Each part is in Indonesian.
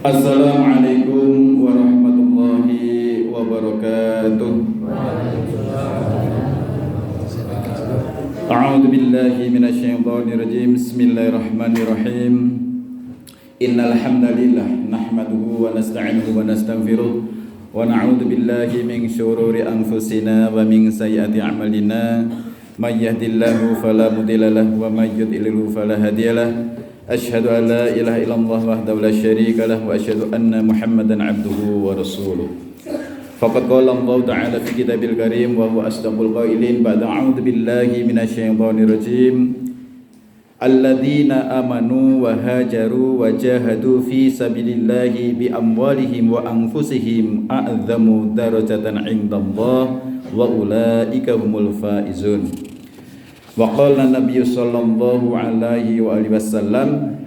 Assalamualaikum warahmatullahi wabarakatuh. A'udzu billahi minasyaitonir rajim. Bismillahirrahmanirrahim. Innal hamdalillah nahmaduhu wa nasta'inuhu wa nastaghfiruh wa na'udzu billahi min syururi anfusina wa min sayyiati a'malina. May yahdihillahu fala mudilla lahu wa may yudlil fala hadiyalah. Asyhadu an la ilaha illallah wahdahu la syarika lah wa asyhadu anna Muhammadan abduhu wa rasuluh. Faqad qala Allah ta'ala fi kitabil karim wa huwa asdaqul qailin ba'da a'udzu billahi minasyaitonir rajim. Alladzina amanu wa hajaru wa jahadu fi sabilillahi bi amwalihim wa anfusihim a'dzamu darajatan 'indallah wa ulaika humul faizun. Wa qala Nabi sallallahu alaihi wa alihi wasallam,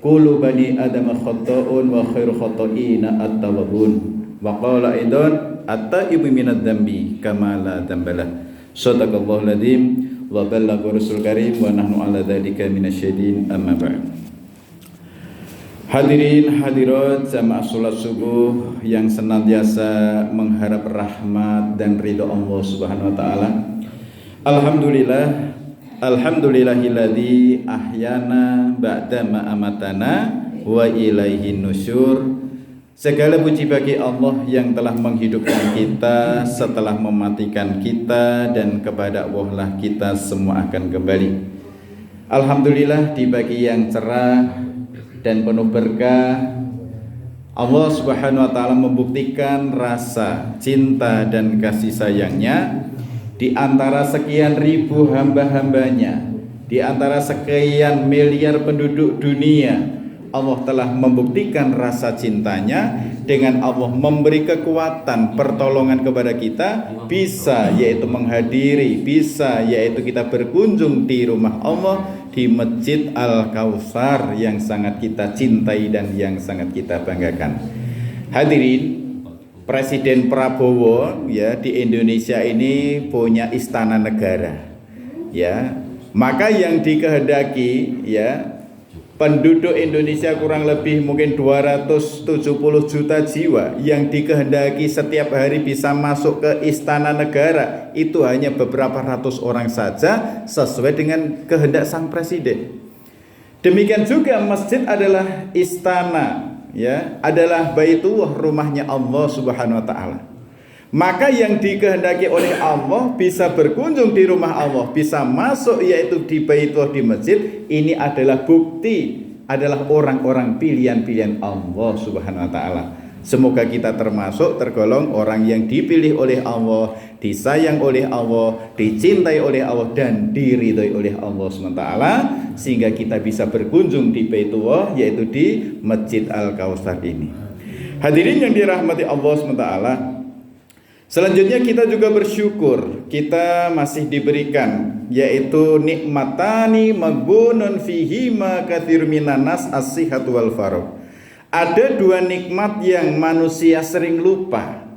kullu bani adam khata'un wa khairu khata'ina at-tawwabun. Wa qala aidan at-taibu minadz dzambi kama la dzambalah. Shadaqallahu ladhim wa ballagha rasul karim wa nahnu ala dzalika minasyahidin amma ba'd. Hadirin hadirat jamaah salat subuh yang senantiasa mengharap rahmat dan ridha Allah Subhanahu wa taala. Alhamdulillahilladzi ahyana ba'dama amatana wa ilaihin nusyur. Segala puji bagi Allah yang telah menghidupkan kita setelah mematikan kita, dan kepada Allah lah kita semua akan kembali. Alhamdulillah, di pagi yang cerah dan penuh berkah, Allah Subhanahu wa taala membuktikan rasa cinta dan kasih sayangnya di antara sekian ribu hamba-hambanya, di antara sekian miliar penduduk dunia. Allah telah membuktikan rasa cintanya dengan Allah memberi kekuatan pertolongan kepada kita, bisa yaitu menghadiri, bisa yaitu kita berkunjung di rumah Allah, di Masjid Al-Kautsar yang sangat kita cintai dan yang sangat kita banggakan. Hadirin, Presiden Prabowo ya di Indonesia ini punya istana negara. Ya, maka yang dikehendaki ya penduduk Indonesia kurang lebih mungkin 270 juta jiwa, yang dikehendaki setiap hari bisa masuk ke istana negara itu hanya beberapa ratus orang saja sesuai dengan kehendak sang presiden. Demikian juga masjid adalah istana, ya, adalah baitullah, rumahnya Allah Subhanahu wa taala. Maka yang dikehendaki oleh Allah bisa berkunjung di rumah Allah, bisa masuk yaitu di baitullah, di masjid, ini adalah bukti, adalah orang-orang pilihan-pilihan Allah Subhanahu wa taala. Semoga kita termasuk tergolong orang yang dipilih oleh Allah, disayang oleh Allah, dicintai oleh Allah, dan diridhai oleh Allah SWT, sehingga kita bisa berkunjung di Baitullah, yaitu di Masjid Al-Kautsar ini. Hadirin yang dirahmati Allah SWT, selanjutnya kita juga bersyukur kita masih diberikan yaitu nikmatani maghbunun fihima katsirun minan nas as-sihhatu wal faragh. Ada dua nikmat yang manusia sering lupa,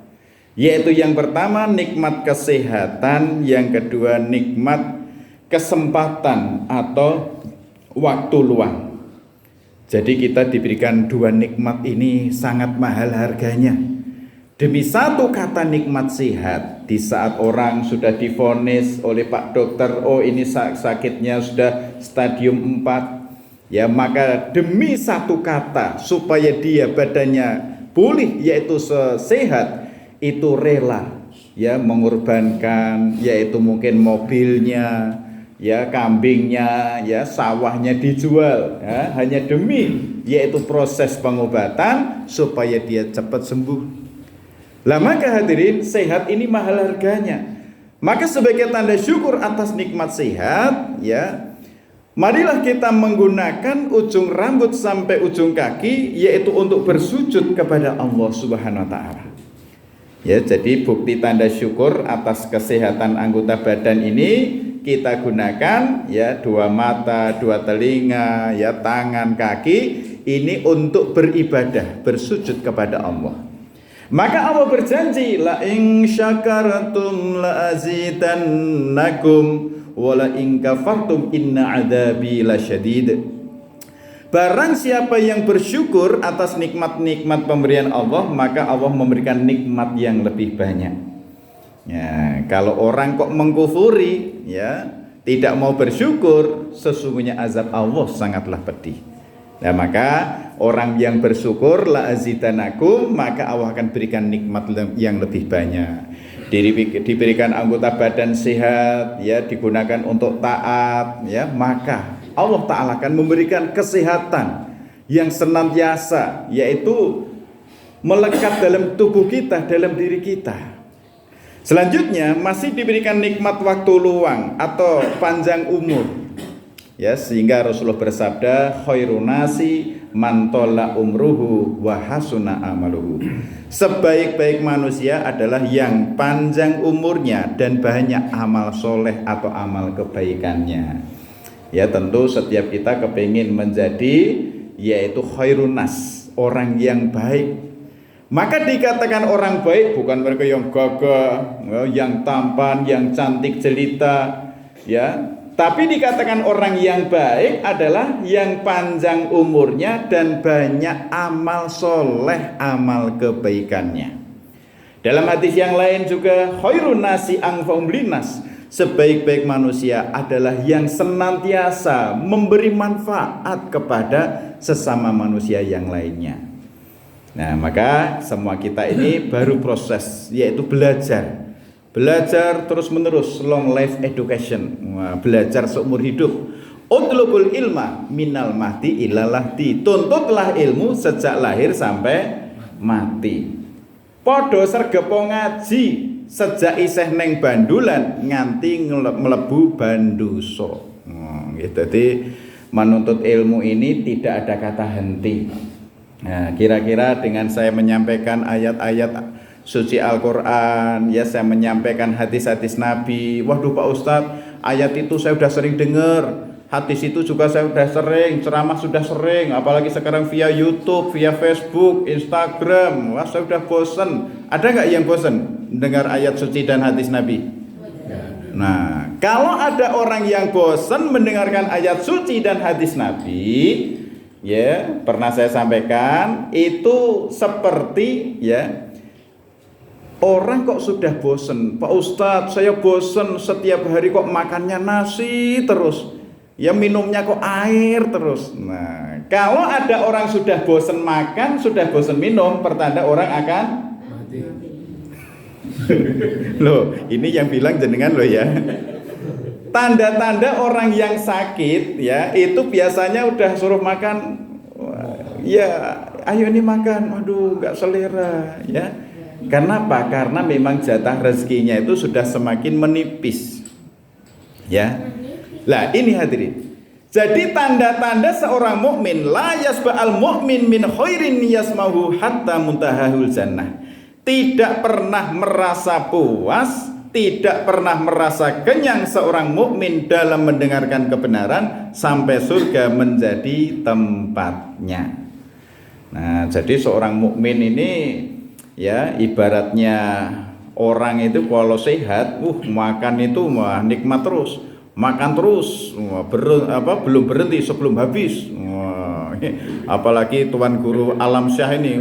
yaitu yang pertama nikmat kesehatan, yang kedua nikmat kesempatan atau waktu luang. Jadi kita diberikan dua nikmat ini sangat mahal harganya. Demi satu kata nikmat sehat, di saat orang sudah divonis oleh Pak Dokter, oh ini sakitnya sudah stadium 4, ya, maka demi satu kata supaya dia badannya pulih yaitu sehat, itu rela ya mengorbankan yaitu mungkin mobilnya, ya kambingnya, ya sawahnya dijual ya, hanya demi yaitu proses pengobatan supaya dia cepat sembuh. Lah maka hadirin, sehat ini mahal harganya. Maka sebagai tanda syukur atas nikmat sehat, ya, marilah kita menggunakan ujung rambut sampai ujung kaki yaitu untuk bersujud kepada Allah Subhanahu wa taala. Ya, jadi bukti tanda syukur atas kesehatan anggota badan ini kita gunakan ya, dua mata, dua telinga, ya tangan, kaki ini untuk beribadah, bersujud kepada Allah. Maka Allah berjanji, la in syakartum la azidannakum wa la in kafartum inna adzabi lasyadid. barang siapa yang bersyukur atas nikmat-nikmat pemberian Allah, maka Allah memberikan nikmat yang lebih banyak. Ya, kalau orang kok mengkufuri, ya, tidak mau bersyukur, sesungguhnya azab Allah sangatlah pedih. Nah, maka orang yang bersyukur, la azidanakum, maka Allah akan berikan nikmat yang lebih banyak. Diberikan anggota badan sehat, ya, digunakan untuk taat, ya, maka Allah Ta'ala akan memberikan kesehatan yang senantiasa, yaitu melekat dalam tubuh kita, dalam diri kita. Selanjutnya masih diberikan nikmat waktu luang atau panjang umur, ya, sehingga Rasulullah bersabda, khairun nasi man tola umruhu wa hasuna amaluhu. Sebaik-baik manusia adalah yang panjang umurnya dan banyak amal soleh atau amal kebaikannya. Ya, tentu setiap kita kepingin menjadi yaitu khairun nas, orang yang baik. Maka dikatakan orang baik bukan mereka yang gagah, yang tampan, yang cantik jelita, ya. Tapi dikatakan orang yang baik adalah yang panjang umurnya dan banyak amal soleh, amal kebaikannya. Dalam hadis yang lain juga, khairun nasi anfa'um linnas, sebaik-baik manusia adalah yang senantiasa memberi manfaat kepada sesama manusia yang lainnya. Nah, maka semua kita ini baru proses, yaitu belajar terus menerus, long life education. Belajar seumur hidup. Utlubul ilma minal mahdi ilal lahdi, tuntutlah ilmu sejak lahir sampai mati. Podo sergepo ngaji sejak isih neng bandulan nganti melebu banduso. Jadi menuntut ilmu ini tidak ada kata henti. Nah, kira-kira dengan saya menyampaikan ayat-ayat suci Al-Quran, ya, saya menyampaikan hadis-hadis Nabi, waduh Pak Ustadz, ayat itu saya sudah sering dengar, hadis itu juga saya sudah sering, ceramah sudah sering, apalagi sekarang via YouTube, via Facebook, Instagram, wah saya sudah bosan. Ada nggak yang bosan dengar ayat suci dan hadis Nabi? Nah, kalau ada orang yang bosan mendengarkan ayat suci dan hadis Nabi, ya, pernah saya sampaikan, itu seperti, ya, orang kok sudah bosan, Pak Ustadz saya bosan setiap hari kok makannya nasi terus, ya, minumnya kok air terus. Nah, kalau ada orang sudah bosan makan, sudah bosan minum, pertanda orang akan mati. Loh, ini yang bilang jenengan loh, ya. Tanda-tanda orang yang sakit, ya, itu biasanya udah suruh makan, ya, ayo nih makan, waduh nggak selera, ya. Karena apa? Karena memang jatah rezekinya itu sudah semakin menipis, ya. Lah, ini hadirin. Jadi tanda-tanda seorang mukmin, la yasba'al mu'min min khairin yasmahu hatta muntahahul jannah. Tidak pernah merasa puas, tidak pernah merasa kenyang seorang mukmin dalam mendengarkan kebenaran sampai surga menjadi tempatnya. Nah, jadi seorang mukmin ini, ya, ibaratnya orang itu kalau sehat, makan itu nikmat terus, makan terus, belum berhenti sebelum habis. Apalagi Tuan Guru Alam Syah ini,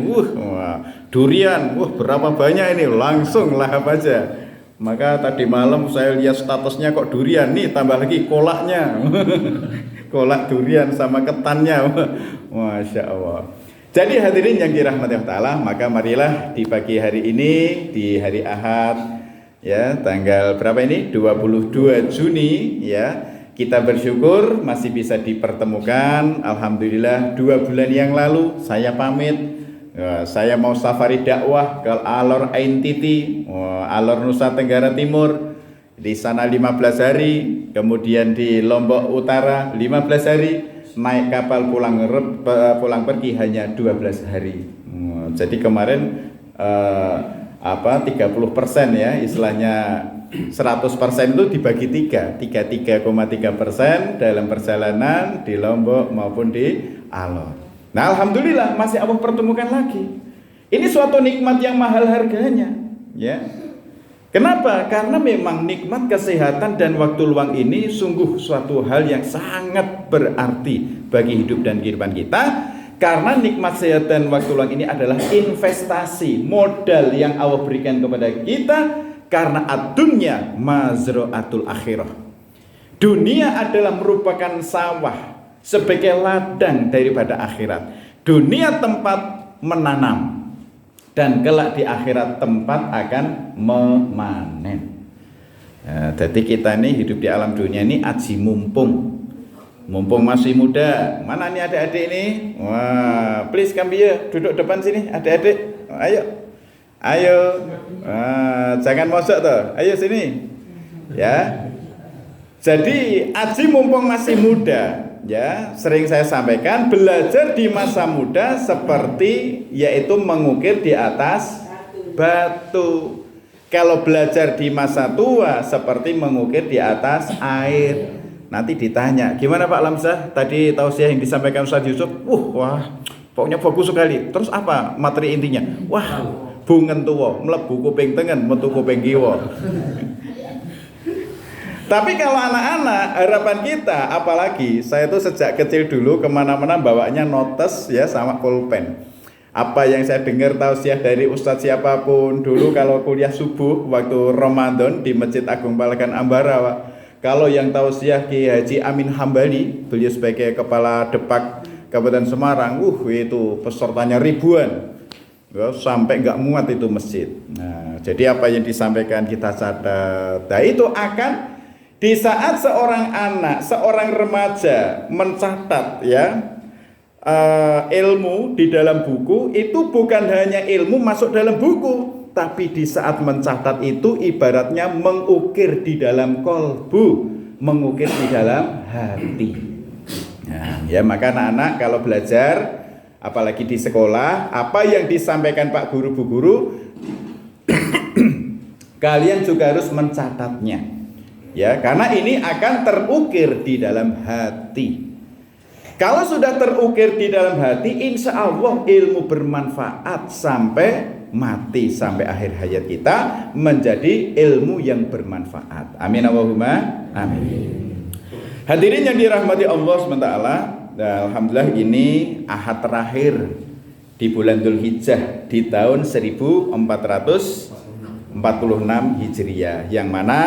durian, berapa banyak ini, langsung lahap aja. Maka tadi malam saya lihat statusnya kok durian, nih tambah lagi kolaknya, kolak durian sama ketannya, masya Allah. Jadi hadirin yang dirahmati Allah Ta'ala, maka marilah di pagi hari ini, di hari Ahad, ya, tanggal berapa ini? 22 Juni, ya, kita bersyukur masih bisa dipertemukan. Alhamdulillah 2 bulan yang lalu saya pamit, saya mau safari dakwah ke Alor Ain Titi, Alor Nusa Tenggara Timur. Di sana 15 hari, kemudian di Lombok Utara 15 hari. Naik kapal pulang pergi hanya 12 hari. Jadi kemarin 30% ya, istilahnya 100% itu dibagi 33,3% dalam perjalanan di Lombok maupun di Alor. Nah, alhamdulillah masih Allah pertemukan lagi. Ini suatu nikmat yang mahal harganya, ya. Kenapa? Karena memang nikmat kesehatan dan waktu luang ini sungguh suatu hal yang sangat berarti bagi hidup dan kehidupan kita. Karena nikmat sehat dan waktu luang ini adalah investasi, modal yang Allah berikan kepada kita. Karena ad-dunya mazra'atul akhirah. Dunia adalah merupakan sawah sebagai ladang daripada akhirat. Dunia tempat menanam. Dan kelak di akhirat tempat akan memanen. Jadi kita ini hidup di alam dunia ini aji mumpung. Mumpung masih muda. Mana nih adik-adik ini? Wah, please come here, duduk depan sini adik-adik. Ayo. Jangan mosok toh. Ayo sini. Ya. Jadi aji mumpung masih muda. Ya, sering saya sampaikan, belajar di masa muda seperti yaitu mengukir di atas batu. Kalau belajar di masa tua seperti mengukir di atas air. Nanti ditanya, gimana Pak Lamsah? Tadi tausiah yang disampaikan Ustaz Yusuf, wah, pokoknya bagus sekali. Terus apa materi intinya? Wah, bungen tuwa, mlebu kuping tengen, metu kuping kiwa. Tapi kalau anak-anak, harapan kita, apalagi saya tuh sejak kecil dulu kemana-mana bawanya notes ya sama pulpen. Apa yang saya dengar tausiah dari ustadz siapapun dulu kalau kuliah subuh waktu Ramadan di Masjid Agung Palagan Ambarawa. Kalau yang tausiah Ki Haji Amin Hambali, beliau sebagai kepala Depak Kabupaten Semarang, itu pesertanya ribuan. Ya, sampai nggak muat itu masjid. Nah, jadi apa yang disampaikan kita catat. Nah, itu akan di saat seorang anak, seorang remaja mencatat ya ilmu di dalam buku, itu bukan hanya ilmu masuk dalam buku, tapi di saat mencatat itu ibaratnya mengukir di dalam kolbu, mengukir di dalam hati. Nah, ya maka anak-anak kalau belajar, apalagi di sekolah, apa yang disampaikan Pak Guru, Bu Guru, kalian juga harus mencatatnya. Ya, karena ini akan terukir di dalam hati. Kalau sudah terukir di dalam hati, insya Allah ilmu bermanfaat sampai mati, sampai akhir hayat kita menjadi ilmu yang bermanfaat. Amin Allahumma amin. Hadirin yang dirahmati Allah SWT, alhamdulillah ini ahad terakhir di bulan Dzulhijjah di tahun 1446 Hijriah, yang mana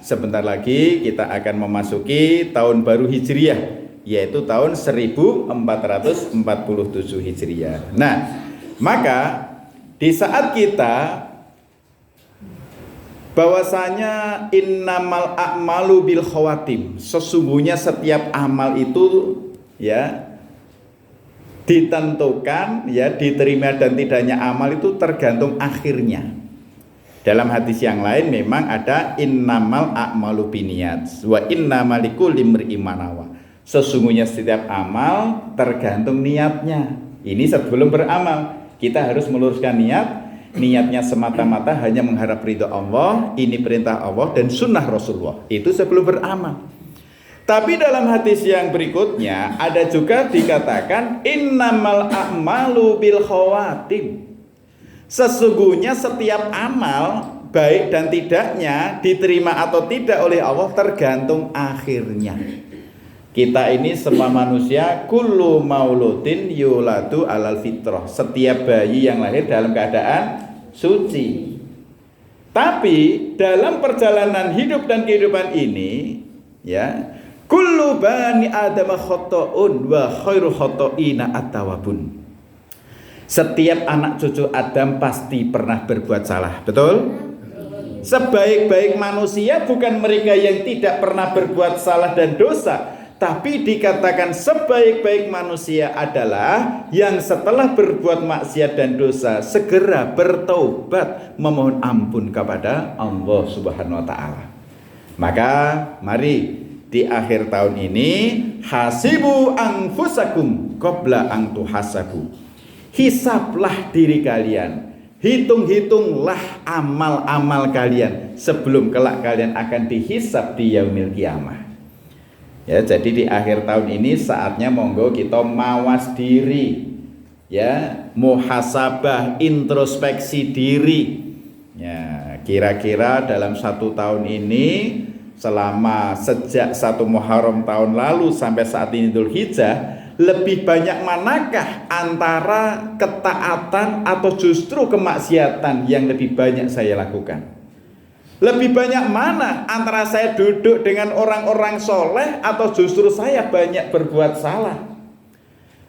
sebentar lagi kita akan memasuki tahun baru Hijriah, yaitu tahun 1447 Hijriah. Nah, maka di saat kita bahwasanya innamal a'malu bil khawatim, sesungguhnya setiap amal itu ya ditentukan, ya diterima dan tidaknya amal itu tergantung akhirnya. Dalam hadis yang lain memang ada innamal a'malu binniyat wa innamal likulli imri'in ma nawa. Sesungguhnya setiap amal tergantung niatnya. Ini sebelum beramal kita harus meluruskan niat. Niatnya semata-mata hanya mengharap ridha Allah, ini perintah Allah dan sunnah Rasulullah. Itu sebelum beramal. Tapi dalam hadis yang berikutnya ada juga dikatakan innamal a'malu bil khawatim. Sesungguhnya setiap amal baik dan tidaknya diterima atau tidak oleh Allah tergantung akhirnya. Kita ini semua manusia kullu mauludin yuladu alal fitrah. Setiap bayi yang lahir dalam keadaan suci. Tapi dalam perjalanan hidup dan kehidupan ini ya, kullu bani adama khata'un wa khairu khata'ina at-tawwabun. Setiap anak cucu Adam pasti pernah berbuat salah, betul? Sebaik-baik manusia bukan mereka yang tidak pernah berbuat salah dan dosa, tapi dikatakan sebaik-baik manusia adalah yang setelah berbuat maksiat dan dosa segera bertaubat memohon ampun kepada Allah Subhanahu wa taala. Maka mari di akhir tahun ini hasibu anfusakum qabla an tuhasabu. Hisablah diri kalian, hitung-hitunglah amal-amal kalian sebelum kelak kalian akan dihisab di yaumil kiamah. Ya, jadi di akhir tahun ini saatnya monggo kita mawas diri, ya, muhasabah, introspeksi diri, Ya, kira-kira dalam 1 tahun ini, selama sejak 1 Muharram tahun lalu sampai saat ini Dzulhijjah, lebih banyak manakah antara ketaatan atau justru kemaksiatan yang lebih banyak saya lakukan? Lebih banyak mana antara saya duduk dengan orang-orang soleh atau justru saya banyak berbuat salah?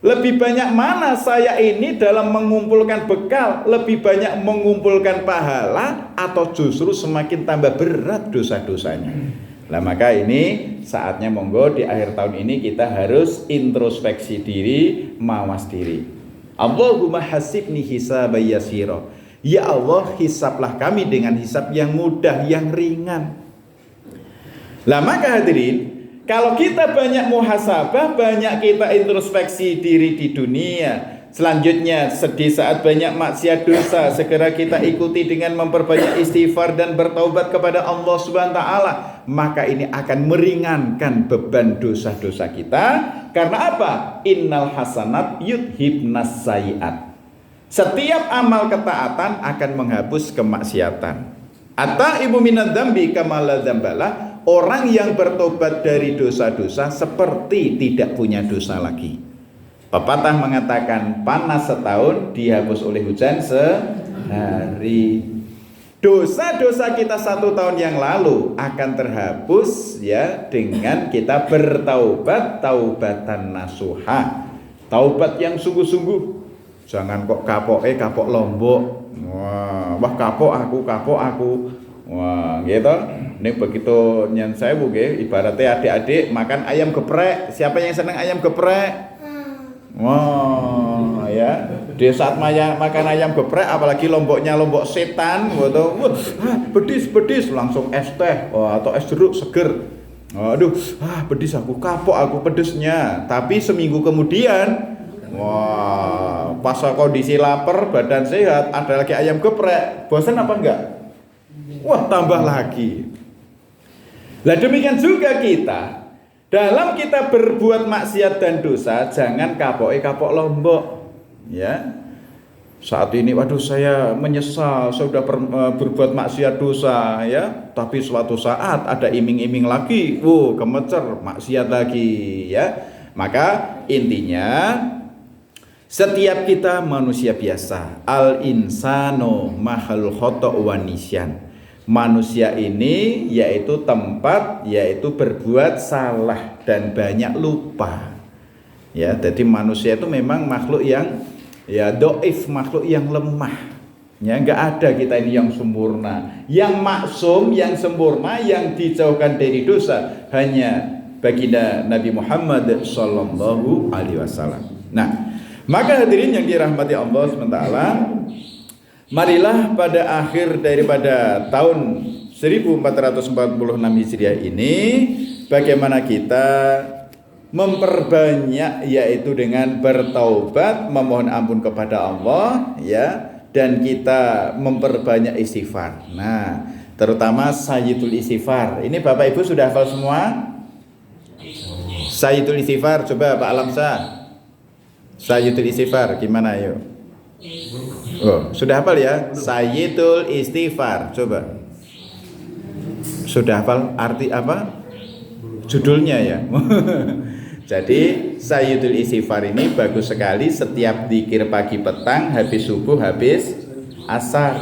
Lebih banyak mana saya ini dalam mengumpulkan bekal, lebih banyak mengumpulkan pahala atau justru semakin tambah berat dosa-dosanya? Nah, maka ini saatnya monggo di akhir tahun ini kita harus introspeksi diri, mawas diri. Allahumma hasibni hisaban yasira. Ya Allah, hisablah kami dengan hisab yang mudah, yang ringan. Lah maka hadirin, kalau kita banyak muhasabah, banyak kita introspeksi diri di dunia, selanjutnya sedih saat banyak maksiat dosa, segera kita ikuti dengan memperbanyak istighfar dan bertaubat kepada Allah Subhanahu wa taala, maka ini akan meringankan beban dosa-dosa kita. Karena apa? Innal hasanat yudhibnas sayiat. Setiap amal ketaatan akan menghapus kemaksiatan. At-taibu minadz dzambi kama la dzambalah. Orang yang bertobat dari dosa-dosa seperti tidak punya dosa lagi. Pepatah mengatakan panas setahun dihapus oleh hujan sehari. Dosa-dosa kita 1 tahun yang lalu akan terhapus ya dengan kita bertaubat, taubatan nasuha. Taubat yang sungguh-sungguh. Jangan kok kapok lombok. Wah kapok aku. Wah, gitu. Ini begitu nyen sewu nggih, ibaratnya adik-adik makan ayam geprek. Siapa yang senang ayam geprek? Wah, ya. Di saat makan ayam geprek, apalagi lomboknya lombok setan, gitu. Pedis langsung es teh, atau es jeruk seger. Aduh, pedis aku, kapok aku pedesnya. Tapi seminggu kemudian, wah, pas kondisi lapar, badan sehat, ada lagi ayam geprek. Bosan apa enggak? Wah, tambah lagi. Lah demikian juga kita. Dalam kita berbuat maksiat dan dosa, jangan kapok lombok. Ya. Saat ini waduh saya menyesal, saya sudah berbuat maksiat dosa ya. Tapi suatu saat ada iming-iming lagi, kemecer maksiat lagi ya. Maka intinya setiap kita manusia biasa. Al insano mahal khata' wa nisyan. Manusia ini yaitu tempat yaitu berbuat salah dan banyak lupa. Ya, jadi manusia itu memang makhluk yang ya dhaif, makhluk yang lemah. Ya, enggak ada kita ini yang sempurna, yang maksum, yang sempurna, yang dijauhkan dari dosa hanya baginda Nabi Muhammad sallallahu alaihi wasallam. Nah, maka hadirin yang dirahmati Allah SWT, marilah pada akhir daripada tahun 1446 Hijriah ini bagaimana kita memperbanyak yaitu dengan bertaubat, memohon ampun kepada Allah ya, dan kita memperbanyak istighfar. Nah, terutama Sayyidul Istighfar. Ini Bapak Ibu sudah hafal semua? Sayyidul Istighfar, coba Pak Alamsah. Sayyidul Istighfar gimana yuk? Sudah hafal ya? Sayyidul Istighfar, coba. Sudah hafal arti apa? Judulnya ya. Jadi Sayyidul Istighfar ini bagus sekali setiap zikir pagi petang, habis subuh, habis asar.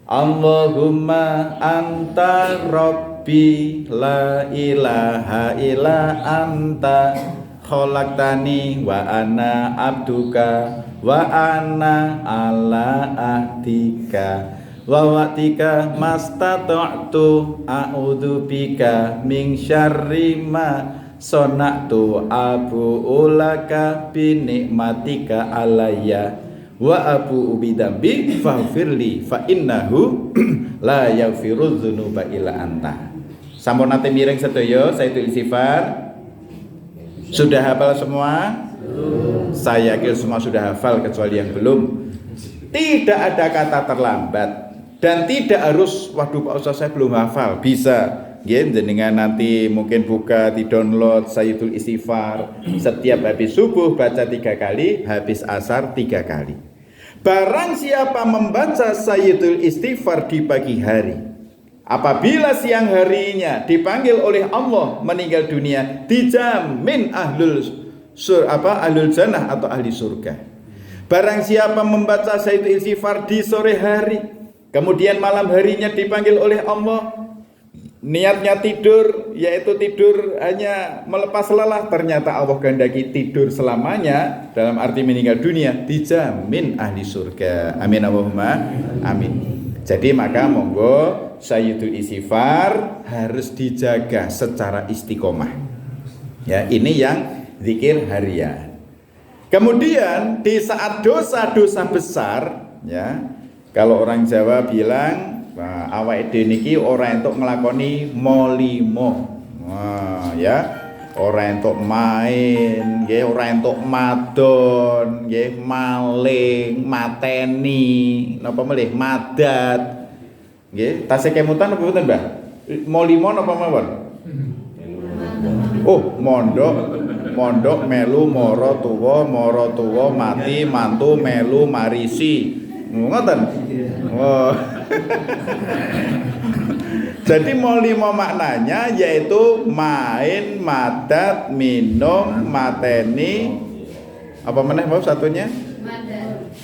Allahumma anta rabbi la ilaha illa anta khalaqtani wa ana abduka wa ana ala ahdika wa wa'tika mastata'tu a'udzubika min syarri ma sona'tu abu ulaka bi nikmatika alayya wa abu bidambi faghfirli fa innahu la yaghfirudz dzunuba illa anta. Sampun nate mireng sedaya Sayyidul Istighfar. Sudah hafal semua? Saya yakin semua sudah hafal kecuali yang belum. Tidak ada kata terlambat dan tidak harus waduh Pak Ustaz saya belum hafal. Bisa jenengan nanti mungkin buka di download Sayyidul Istighfar. Setiap habis subuh baca 3 kali, habis asar 3 kali. Barang siapa membaca Sayyidul Istighfar di pagi hari, apabila siang harinya dipanggil oleh Allah meninggal dunia, dijamin ahlul jannah atau ahli surga. Barang siapa membaca Sayyidul Istighfar di sore hari, kemudian malam harinya dipanggil oleh Allah, niatnya tidur, yaitu tidur hanya melepas lelah, ternyata Allah kehendaki tidur selamanya, dalam arti meninggal dunia, dijamin ahli surga. Amin Allahumma amin. Jadi maka monggo Sayyidul Istighfar harus dijaga secara istiqomah. Ya, ini yang zikir harian. Kemudian di saat dosa-dosa besar, ya, kalau orang Jawa bilang, nah, awake dhewe niki ora entuk nglakoni molimo. Nah, ya, ora entuk main, nggih, ora entuk madon, nggih, maling, mateni, napa melih madat. Nggih, tasih kemutan apa mboten, Mbah? Molimo napa mawon? Oh, mondok melu mara tuwa mati mantu melu marisi. Ngoten. Oh. Jadi molimo maknanya yaitu main, madat, minum, mateni, apa meneh mau satunya?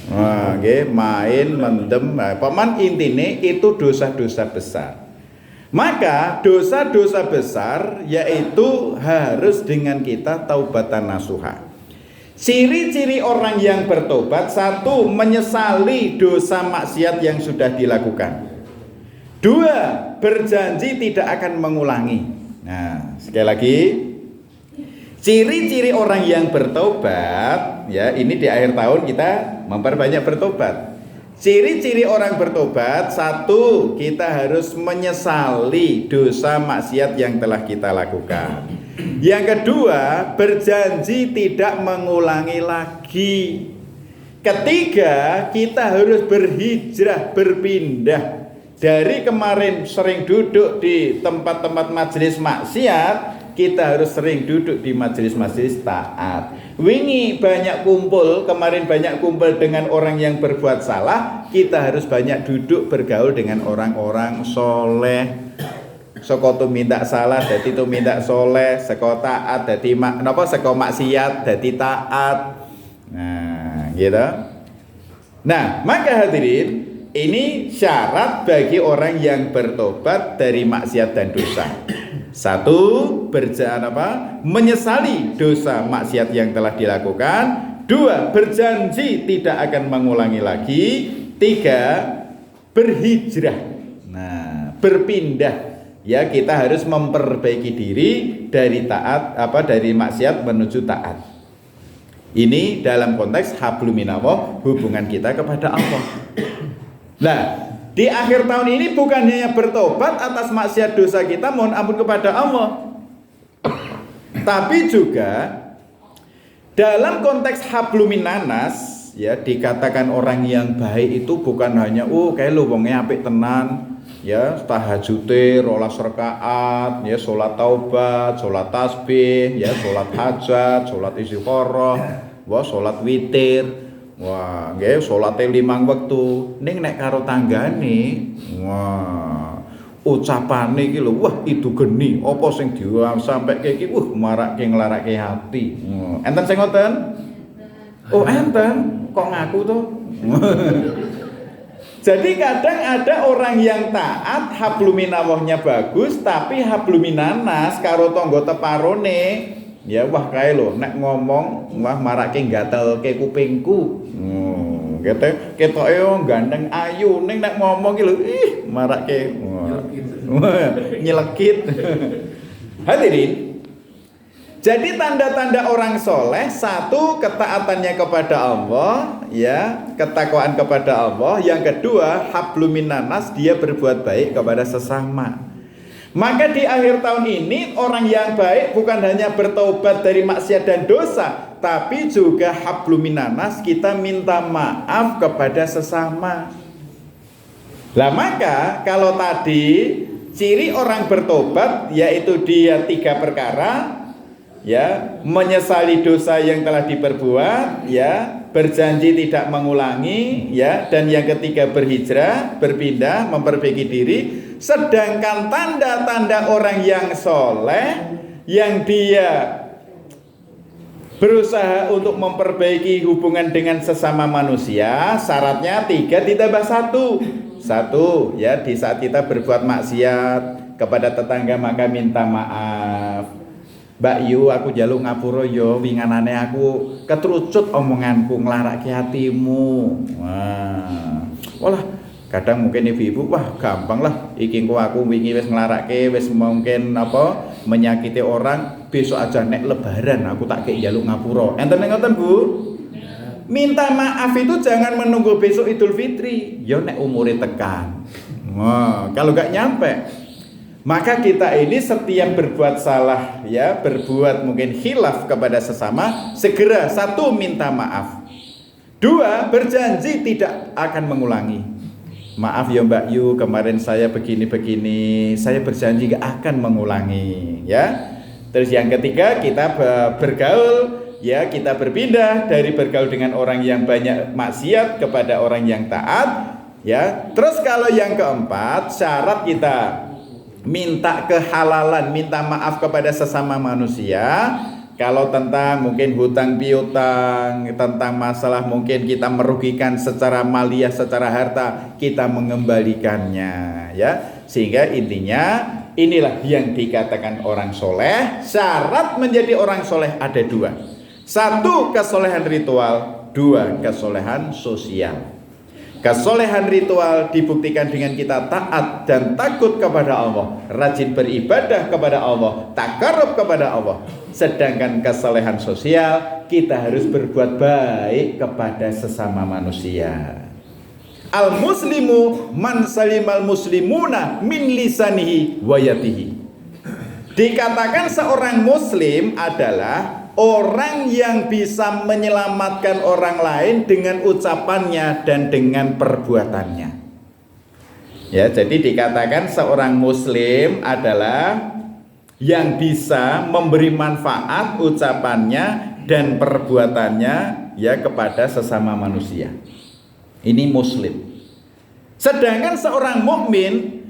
Wah, nggih, main, mendem. Paman intine itu dosa-dosa besar. Maka dosa-dosa besar yaitu harus dengan kita taubatan nasuha. Ciri-ciri orang yang bertobat: satu, menyesali dosa maksiat yang sudah dilakukan. Dua, berjanji tidak akan mengulangi. Nah, sekali lagi, ciri-ciri orang yang bertobat, ya, ini di akhir tahun kita memperbanyak bertobat. Ciri-ciri orang bertobat: satu, kita harus menyesali dosa maksiat yang telah kita lakukan. Yang kedua, berjanji tidak mengulangi lagi. Ketiga, kita harus berhijrah, berpindah. Dari kemarin sering duduk di tempat-tempat majelis maksiat, kita harus sering duduk di majelis-majelis taat. Wingi banyak kumpul, kemarin banyak kumpul dengan orang yang berbuat salah, kita harus banyak duduk bergaul dengan orang-orang soleh. Saka minta salah dadi minta soleh, saka taat dadi saka maksiat dadi taat. Nah, gitu. Nah, maka hadirin, ini syarat bagi orang yang bertobat dari maksiat dan dosa. Satu, menyesali dosa maksiat yang telah dilakukan. Dua, berjanji tidak akan mengulangi lagi. Tiga, berhijrah. Nah, berpindah. Ya, kita harus memperbaiki diri dari dari maksiat menuju taat. Ini dalam konteks hablum minallah, hubungan kita kepada Allah. Nah, di akhir tahun ini bukan hanya bertobat atas maksiat dosa kita, mohon ampun kepada Allah, tapi juga dalam konteks hablum minanas, ya, dikatakan orang yang baik itu bukan hanya kayak lu wonge apik tenan, ya, tahajute 12 rakaat, ya, salat taubat, salat tasbih, ya, salat hajat, salat istikharah, salat witir. Wah, nggih, salate 5 wektu. Ning nek karo tanggane, wah, ucapane iki lho, wah itu geni, apa sing disampaikke iki, marake nglarake ati. Enten sing ngoten? Oh, enten. Kok ngaku to? Jadi kadang ada orang yang taat, habluminallahnya bagus, tapi habluminanas karo tangga teparone, ya, wah kae lho, nek ngomong wah marake ngatelke kupingku. Ketoke gandeng ayu, ning nek ngomong ki lho marake nyelekit. Hadirin, jadi tanda-tanda orang soleh: satu, ketaatannya kepada Allah, ya, ketakwaan kepada Allah. Yang kedua, habluminanas, dia berbuat baik kepada sesama. Maka di akhir tahun ini orang yang baik bukan hanya bertobat dari maksiat dan dosa, tapi juga habluminanas, kita minta maaf kepada sesama. Lah maka kalau tadi ciri orang bertobat yaitu dia 3 perkara: ya, menyesali dosa yang telah diperbuat, ya, berjanji tidak mengulangi, ya, dan yang ketiga berhijrah, berpindah, memperbaiki diri. Sedangkan tanda-tanda orang yang soleh, yang dia berusaha untuk memperbaiki hubungan dengan sesama manusia, syaratnya 3 ditambah 1, ya, di saat kita berbuat maksiat kepada tetangga maka minta maaf. Mbak Yu, aku jaluk ngapura yo, winganane aku ketrucut omonganku nglarake hatimu. Walah, kadang mungkin ibu-ibu, wah gampang lah, iki aku wingi wis nglarake, wis mungkin apa menyakiti orang, besok aja nek lebaran aku tak kei jaluk ngapura. Enten ngoten Bu? Minta maaf itu jangan menunggu besok Idul Fitri, yo nek umure tekan. Kalau gak nyampe, maka kita ini setiap berbuat salah, ya, berbuat mungkin khilaf kepada sesama, segera 1 minta maaf, 2 berjanji tidak akan mengulangi. Maaf ya Mbak Yu, kemarin saya begini-begini, saya berjanji gak akan mengulangi, ya. Terus yang ketiga kita bergaul, ya, kita berpindah dari bergaul dengan orang yang banyak maksiat kepada orang yang taat, ya. Terus kalau yang keempat, syarat kita minta kehalalan, minta maaf kepada sesama manusia. Kalau tentang mungkin hutang piutang, tentang masalah mungkin kita merugikan secara maliyah, secara harta, kita mengembalikannya, ya. Sehingga intinya inilah yang dikatakan orang soleh. Syarat menjadi orang soleh ada 2. 1 kesolehan ritual, 2 kesolehan sosial. Kesolehan ritual dibuktikan dengan kita taat dan takut kepada Allah, rajin beribadah kepada Allah, takarub kepada Allah. Sedangkan kesolehan sosial, kita harus berbuat baik kepada sesama manusia. Al-muslimu man salimal muslimuna min lisanihi wa yadihi. Dikatakan seorang muslim adalah orang yang bisa menyelamatkan orang lain dengan ucapannya dan dengan perbuatannya. Ya, jadi dikatakan seorang muslim adalah yang bisa memberi manfaat ucapannya dan perbuatannya, ya, kepada sesama manusia. Ini muslim. Sedangkan seorang mukmin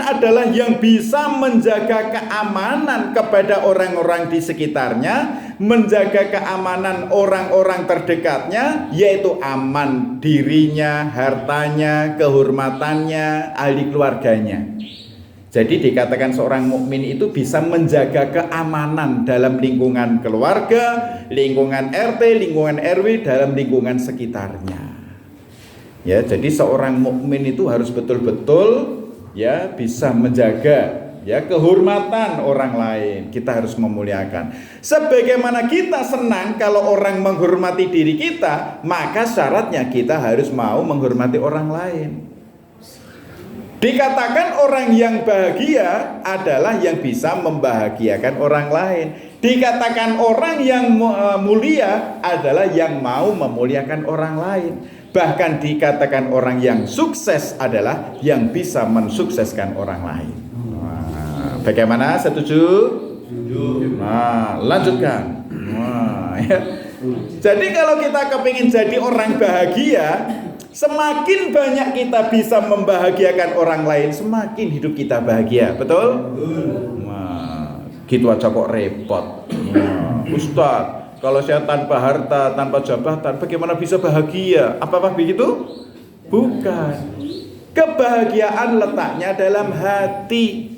adalah yang bisa menjaga keamanan kepada orang-orang di sekitarnya, menjaga keamanan orang-orang terdekatnya, yaitu aman dirinya, hartanya, kehormatannya, ahli keluarganya. Jadi dikatakan seorang mukmin itu bisa menjaga keamanan dalam lingkungan keluarga, lingkungan RT, lingkungan RW, dalam lingkungan sekitarnya. Ya, jadi seorang mukmin itu harus betul-betul, ya, bisa menjaga, ya, kehormatan orang lain. Kita harus memuliakan. Sebagaimana kita senang kalau orang menghormati diri kita, maka syaratnya kita harus mau menghormati orang lain. Dikatakan orang yang bahagia adalah yang bisa membahagiakan orang lain. Dikatakan orang yang mulia adalah yang mau memuliakan orang lain. Bahkan dikatakan orang yang sukses adalah yang bisa mensukseskan orang lain. Bagaimana? Setuju? Lanjutkan. Ya. Jadi kalau kita kepingin jadi orang bahagia, semakin banyak kita bisa membahagiakan orang lain, semakin hidup kita bahagia. Betul? Gitu aja kok repot. Ustaz, kalau saya tanpa harta, tanpa jabatan, bagaimana bisa bahagia? Apakah begitu? Bukan. Kebahagiaan letaknya dalam hati.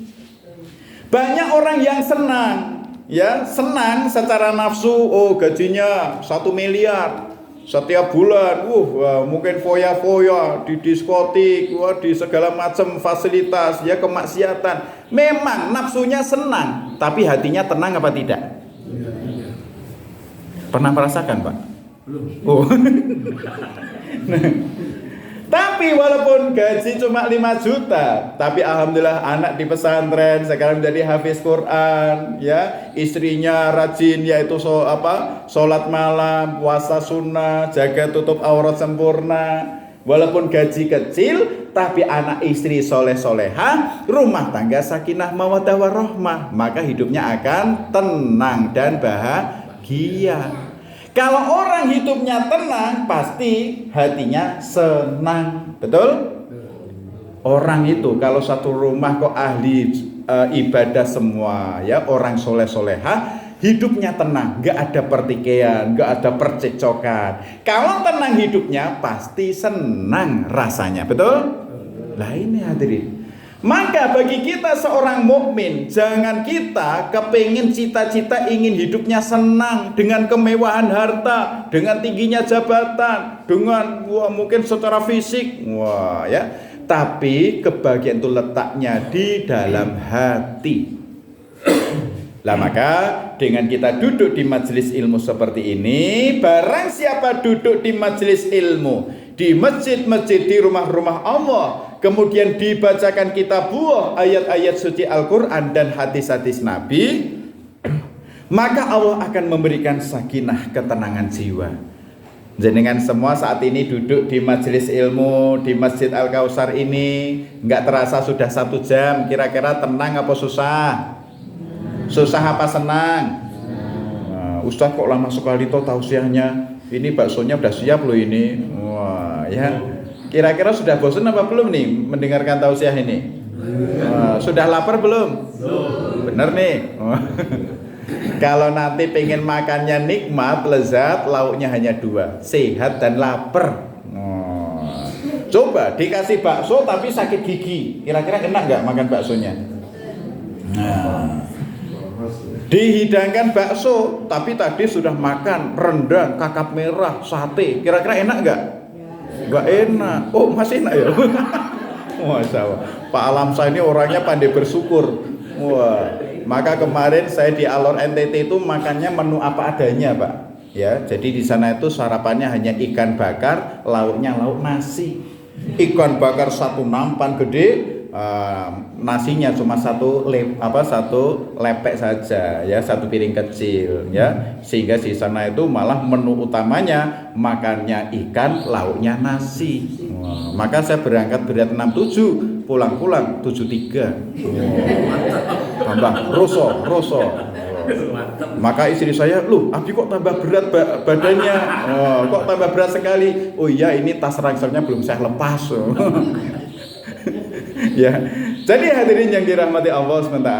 Banyak orang yang senang, ya, senang secara nafsu. Oh, gajinya 1 miliar setiap bulan. Mungkin foya-foya di diskotik, di segala macam fasilitas, ya, kemaksiatan. Memang nafsunya senang, tapi hatinya tenang apa tidak? Pernah merasakan, Pak? Belum. Tapi walaupun gaji cuma 5 juta, tapi alhamdulillah anak di pesantren sekarang menjadi hafiz Quran, ya, istrinya rajin, yaitu sholat malam, puasa sunnah, jaga tutup aurat sempurna, Walaupun gaji kecil, tapi anak istri soleh-soleha, rumah tangga sakinah mawaddah warahmah, maka hidupnya akan tenang dan bahagia. Kalau orang hidupnya tenang, pasti hatinya senang. Betul? Orang itu kalau satu rumah kok ahli ibadah semua, ya, orang soleh-soleha, hidupnya tenang, gak ada pertikaian, gak ada percekcokan. Kalau tenang hidupnya, pasti senang rasanya. Betul? Lah ini hadirin. Maka bagi kita seorang mukmin, jangan kita kepingin cita-cita ingin hidupnya senang dengan kemewahan harta, dengan tingginya jabatan, dengan mungkin secara fisik, ya. Tapi kebahagiaan itu letaknya di dalam hati. Lah maka dengan kita duduk di majelis ilmu seperti ini, barang siapa duduk di majelis ilmu, di masjid-masjid, di rumah-rumah Allah, kemudian dibacakan kitabullah, ayat-ayat suci Al-Quran dan hadis-hadis Nabi, maka Allah akan memberikan sakinah, ketenangan jiwa. Jenengan semua saat ini duduk di majelis ilmu, di Masjid Al-Kausar ini, nggak terasa sudah 1 jam, kira-kira tenang apa susah? Susah apa senang? Ustaz kok lama sekali toh tausiahnya. Ini baksonya udah siap loh ini. Wah, ya. Kira-kira sudah bosan apa belum nih mendengarkan tausiah ini? Sudah lapar belum? Bener nih. Kalau nanti pengen makannya nikmat, lezat, lauknya hanya 2, sehat dan lapar. Coba dikasih bakso tapi sakit gigi, kira-kira enak nggak makan baksonya? Dihidangkan bakso, tapi tadi sudah makan rendang, kakap merah, sate. Kira-kira enak nggak? Nggak enak. Oh, masih enak ya? Masya Allah. Pak Alamsa ini orangnya pandai bersyukur. Wah, maka kemarin saya di Alor NTT itu makannya menu apa adanya, Pak. Ya, jadi di sana itu sarapannya hanya ikan bakar, lauknya lauk nasi. Ikan bakar 1 nampan gede. Nasinya cuma satu lepek saja, ya, 1 piring kecil, ya, sehingga di sana itu malah menu utamanya makannya ikan, lauknya nasi. Maka saya berangkat berat 67, pulang 73. Tambah roso. Maka istri saya, loh, Abi kok tambah berat badannya? Kok tambah berat sekali? Oh iya, ini tas rangselnya belum saya lepas. Ya, jadi hadirin yang dirahmati Allah SWT,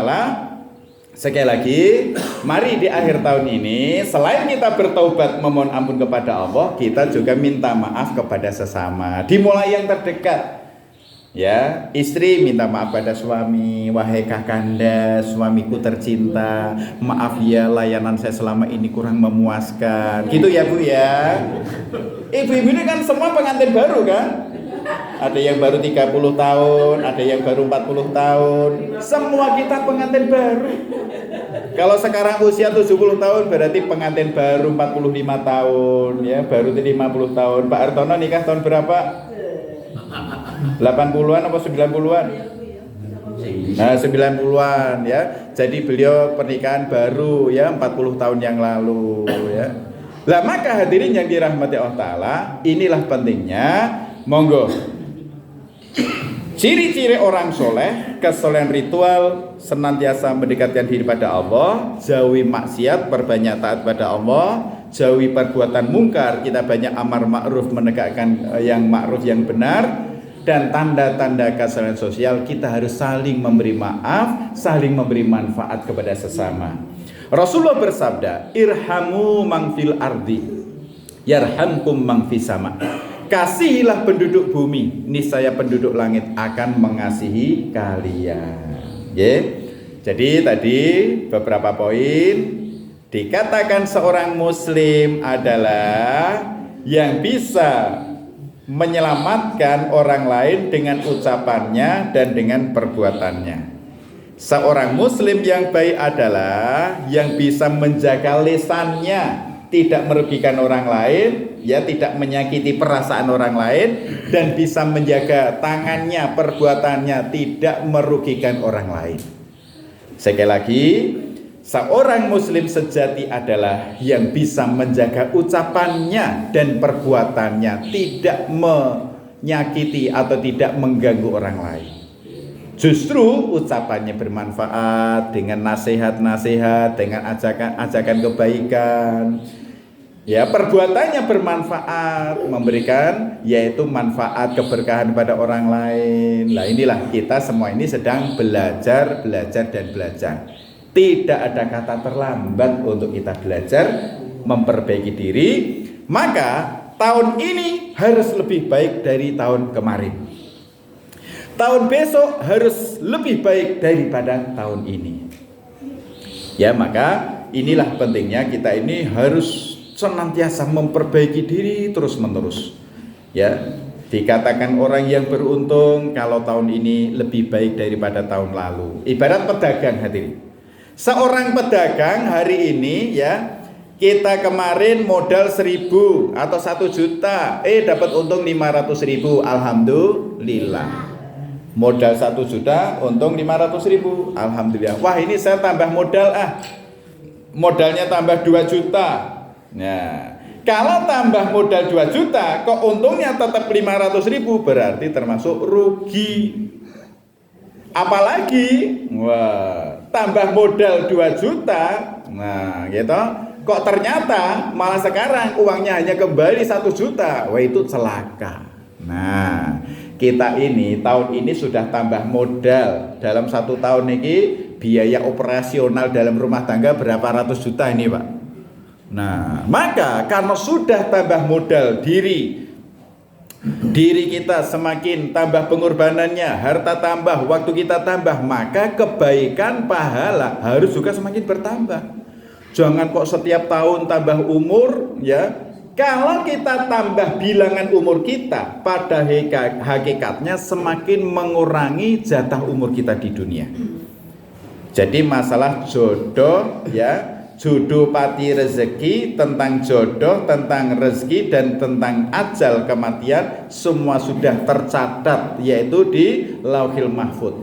sekali lagi, mari di akhir tahun ini, selain kita bertaubat memohon ampun kepada Allah, kita juga minta maaf kepada sesama. Dimulai yang terdekat, ya, istri minta maaf pada suami, wahai kakanda, suamiku tercinta, maaf ya layanan saya selama ini kurang memuaskan. Gitu ya Bu ya. Ibu-ibu ini kan semua pengantin baru kan? Ada yang baru 30 tahun, ada yang baru 40 tahun. Semua kita pengantin baru. Kalau sekarang usia 70 tahun berarti pengantin baru 45 tahun, ya, baru 50 tahun. Pak Artono nikah tahun berapa? 80-an apa 90-an? Nah, 90-an, ya. Jadi beliau pernikahan baru, ya, 40 tahun yang lalu, ya. Lah maka hadirin yang dirahmati Allah Ta'ala, inilah pentingnya. Monggo. Ciri-ciri orang soleh, kesolehan ritual, senantiasa mendekatkan diri pada Allah, jauhi maksiat, perbanyak taat pada Allah, jauhi perbuatan mungkar, kita banyak amar ma'ruf, menegakkan yang ma'ruf yang benar, dan tanda-tanda kesolehan sosial, kita harus saling memberi maaf, saling memberi manfaat kepada sesama. Rasulullah bersabda, irhamu man fil ardi, yarhamkum man fis sama. Kasihilah penduduk bumi, niscaya penduduk langit akan mengasihi kalian. Jadi tadi beberapa poin. Dikatakan seorang muslim adalah yang bisa menyelamatkan orang lain dengan ucapannya dan dengan perbuatannya. Seorang muslim yang baik adalah yang bisa menjaga lisannya, tidak merugikan orang lain, ya, tidak menyakiti perasaan orang lain, dan bisa menjaga tangannya, perbuatannya tidak merugikan orang lain. Sekali lagi, seorang muslim sejati adalah yang bisa menjaga ucapannya dan perbuatannya, tidak nyakiti atau tidak mengganggu orang lain. Justru ucapannya bermanfaat dengan nasihat-nasihat, dengan ajakan kebaikan. Ya, perbuatannya bermanfaat, memberikan yaitu manfaat keberkahan pada orang lain. Nah, inilah kita semua ini sedang belajar dan belajar. Tidak ada kata terlambat untuk kita belajar, memperbaiki diri. Maka tahun ini harus lebih baik dari tahun kemarin. Tahun besok harus lebih baik daripada tahun ini. Ya, maka inilah pentingnya kita ini harus senantiasa memperbaiki diri terus menerus. Ya, dikatakan orang yang beruntung kalau tahun ini lebih baik daripada tahun lalu. Ibarat pedagang, hadirin. Seorang pedagang hari ini, ya, kita kemarin modal 1.000 atau 1 juta, dapat untung 500.000, alhamdulillah. Modal 1 juta, untung 500.000, alhamdulillah. Wah, ini saya tambah modal, modalnya tambah 2 juta. Nah, kalau tambah modal 2 juta, kok untungnya tetap 500.000, berarti termasuk rugi. Apalagi, wah, tambah modal 2 juta, nah gitu, kok ternyata malah sekarang uangnya hanya kembali 1 juta, wah itu celaka. Nah, kita ini tahun ini sudah tambah modal dalam 1 tahun ini, biaya operasional dalam rumah tangga berapa ratus juta ini, Pak. Nah, maka karena sudah tambah modal diri kita semakin tambah pengorbanannya, harta tambah, waktu kita tambah, maka kebaikan pahala harus juga semakin bertambah. Jangan kok setiap tahun tambah umur, ya. Kalau kita tambah bilangan umur kita, pada hakikatnya semakin mengurangi jatah umur kita di dunia. Jadi masalah jodoh, ya, jodoh pati rezeki, tentang jodoh, tentang rezeki, dan tentang ajal kematian semua sudah tercatat, yaitu di Lauhil Mahfuz.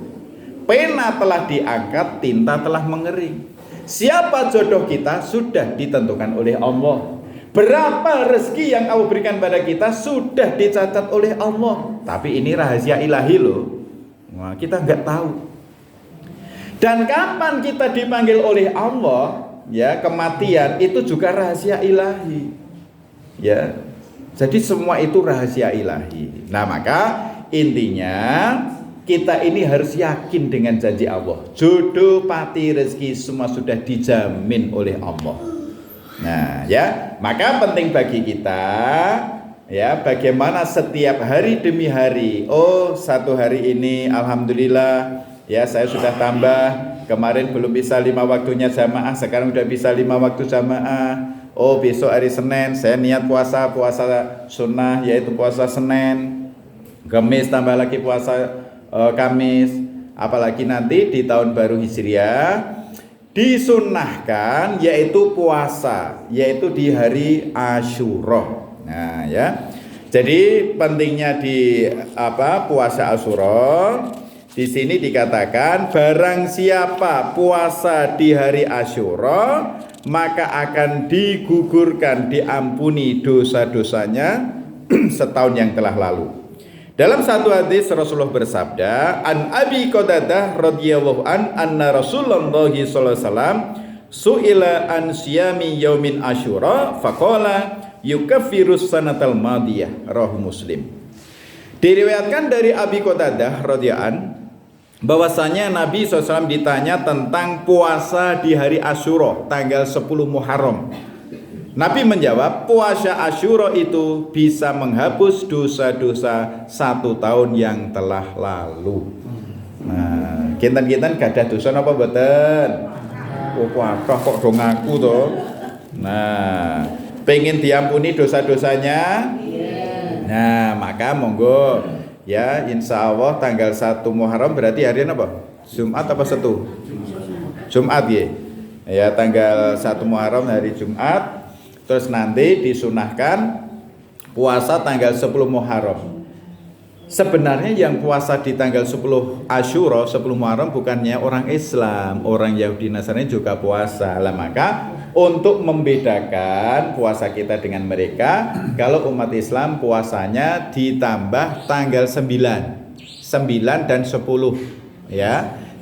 Pena telah diangkat, tinta telah mengering. Siapa jodoh kita sudah ditentukan oleh Allah. Berapa rezeki yang Allah berikan pada kita sudah dicatat oleh Allah. Tapi ini rahasia ilahi loh. Wah, kita nggak tahu. Dan kapan kita dipanggil oleh Allah, ya, kematian itu juga rahasia ilahi. Ya. Jadi semua itu rahasia ilahi. Nah, maka intinya kita ini harus yakin dengan janji Allah. Jodoh, pati, rezeki semua sudah dijamin oleh Allah. Nah, ya, maka penting bagi kita, ya, bagaimana setiap hari demi hari. Oh, 1 hari ini alhamdulillah, ya, saya sudah tambah. Kemarin belum bisa 5 waktunya jamaah, sekarang udah bisa 5 waktu jamaah. Oh, besok hari Senin saya niat puasa sunnah, yaitu puasa Senin. Kamis tambah lagi puasa Kamis. Apalagi nanti di tahun baru Hijriah disunnahkan yaitu puasa, yaitu di hari Asyura. Nah, ya. Jadi pentingnya di puasa Asyura. Di sini dikatakan barang siapa puasa di hari Asyura, maka akan digugurkan, diampuni dosa-dosanya setahun yang telah lalu. Dalam satu hadis Rasulullah bersabda, an Abi Qatadah radhiyallahu anna Rasulullah sallallahu alaihi wasallam su'ila an siyami yaumin Asyura faqala yukaffirus sanatal madiyah, rawahu Muslim. Diriwayatkan dari Abi Qatadah radhiyallahu an bahwasanya Nabi SAW ditanya tentang puasa di hari Asyura tanggal 10 Muharram. Nabi menjawab, puasa Asyura itu bisa menghapus dosa-dosa 1 tahun yang telah lalu. Nah, kinten-kinten gadah dosa apa mboten? Oh, wakah kok do ngaku to. Nah, pengen diampuni dosa-dosanya? Nah, maka monggo, ya, insya Allah tanggal 1 Muharram berarti hari apa? Jumat apa Sabtu? Jumat, ya. Ya, tanggal 1 Muharram hari Jumat. Terus nanti disunahkan puasa tanggal 10 Muharram. Sebenarnya yang puasa di tanggal 10 Asyura, 10 Muharram bukannya orang Islam, orang Yahudi Nasrani juga puasa. Lah maka untuk membedakan puasa kita dengan mereka, kalau umat Islam puasanya ditambah tanggal 9 dan 10 ya.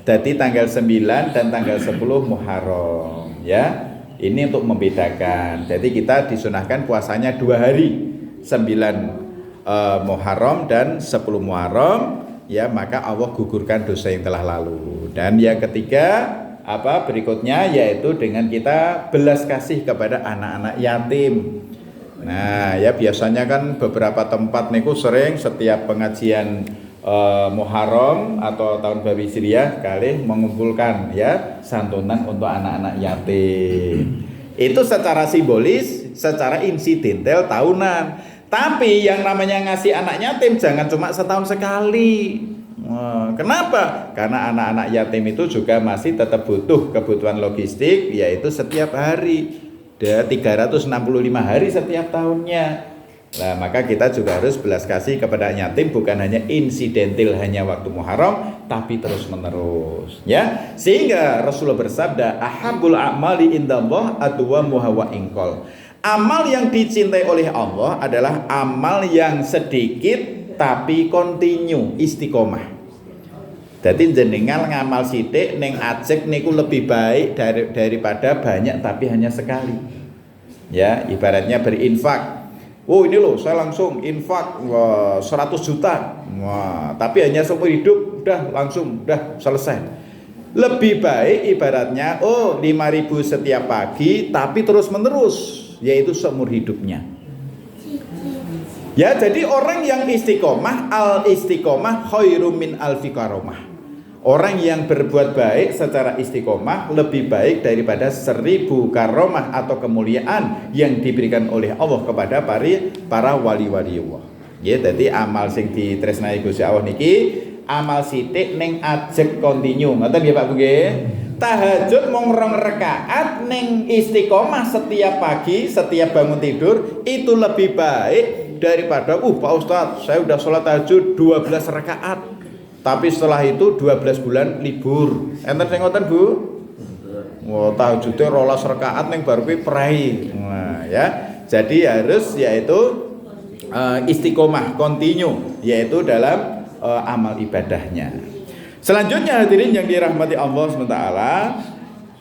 Jadi tanggal 9 dan tanggal 10 Muharram ya. Ini untuk membedakan. Jadi kita disunahkan puasanya 2 hari, 9 Muharram dan 10 Muharram ya, maka Allah gugurkan dosa yang telah lalu. Dan yang ketiga berikutnya yaitu dengan kita belas kasih kepada anak-anak yatim. Nah ya, biasanya kan beberapa tempat niku sering setiap pengajian Muharram atau tahun baru Hijriah kali mengumpulkan ya santunan untuk anak-anak yatim. Itu secara simbolis, secara insidental tahunan. Tapi yang namanya ngasih anak yatim jangan cuma setahun sekali. Kenapa? Karena anak-anak yatim itu juga masih tetap butuh kebutuhan logistik, yaitu setiap hari, 365 hari setiap tahunnya. Nah, maka kita juga harus belas kasih kepada yatim, bukan hanya insidental hanya waktu Muharram, tapi terus menerus ya. Sehingga Rasulullah bersabda, ahabul a'mali indallah adwamuha wa inqal. Amal yang dicintai oleh Allah adalah amal yang sedikit tapi kontinu, istiqomah. Jadi jenengan ngamal sithik ning ajek niku lebih baik daripada banyak tapi hanya sekali. Ya, ibaratnya berinfak. Oh ini loh, saya langsung infak 100 juta. Wah, tapi hanya seumur hidup udah langsung udah selesai. Lebih baik ibaratnya 5.000 setiap pagi tapi terus menerus, yaitu seumur hidupnya. Ya, jadi orang yang istiqomah, al-istiqomah khairum min alfi karomah. Orang yang berbuat baik secara istiqomah lebih baik daripada 1000 karomah atau kemuliaan yang diberikan oleh Allah kepada para wali-wali Allah. Ya, jadi amal sing ditresnani Gusti Allah niki amal sithik ning ajeg kontinu. Ngoten nggih Pak Bu nggih. Tahajud mung 2 rakaat ning istiqomah setiap pagi, setiap bangun tidur itu lebih baik daripada Pak Ustadz, saya udah sholat tahajud 12 rakaat tapi setelah itu 12 bulan libur. Enten sing ngoten Bu? Wah, tahajudnya 12 rakaat ning baru kuwi prei. Nah, ya. Jadi harus yaitu istiqomah, kontinu, yaitu dalam amal ibadahnya. Selanjutnya hadirin yang dirahmati Allah SWT,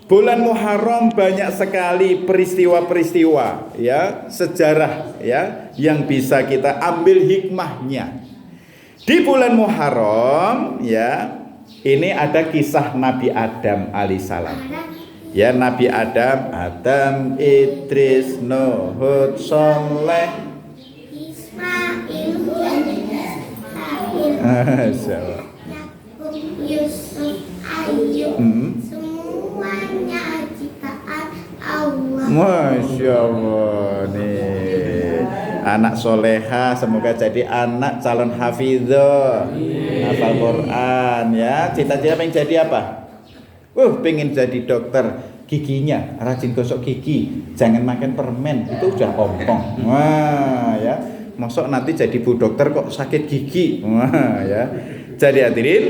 bulan Muharram banyak sekali peristiwa-peristiwa ya, sejarah ya yang bisa kita ambil hikmahnya. Di bulan Muharram ya, ini ada kisah Nabi Adam alaihissalam. Ya, Nabi Adam, Idris, Nuh, Hud, Saleh, Ismail, Masyaallah, Yusuf, Ayub, semuanya ciptaan Allah. Masya Allah nih, anak soleha, semoga jadi anak calon hafidho, hafal Quran ya. Cita-cita pengen jadi apa? Pengen jadi dokter, giginya rajin gosok gigi, jangan makan permen, itu udah ompong. Wah ya, masuk nanti jadi bu dokter kok sakit gigi. Wah ya. Jadi hadirin,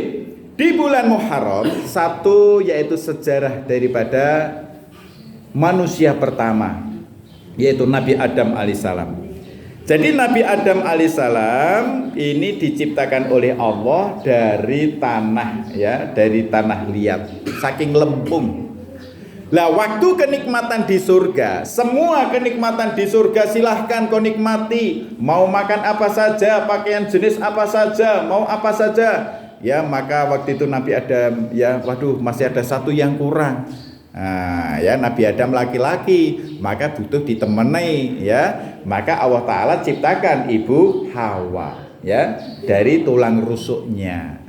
di bulan Muharram satu yaitu sejarah daripada manusia pertama, yaitu Nabi Adam alaihissalam. Jadi Nabi Adam alaihissalam ini diciptakan oleh Allah dari tanah ya, dari tanah liat, saking lempung. Lah waktu kenikmatan di surga, semua kenikmatan di surga silahkan kau nikmati. Mau makan apa saja, pakaian jenis apa saja, mau apa saja. Ya, maka waktu itu Nabi Adam ya, waduh masih ada satu yang kurang. Nah, ya Nabi Adam laki-laki, maka butuh ditemani ya. Maka Allah Ta'ala ciptakan ibu Hawa ya, dari tulang rusuknya.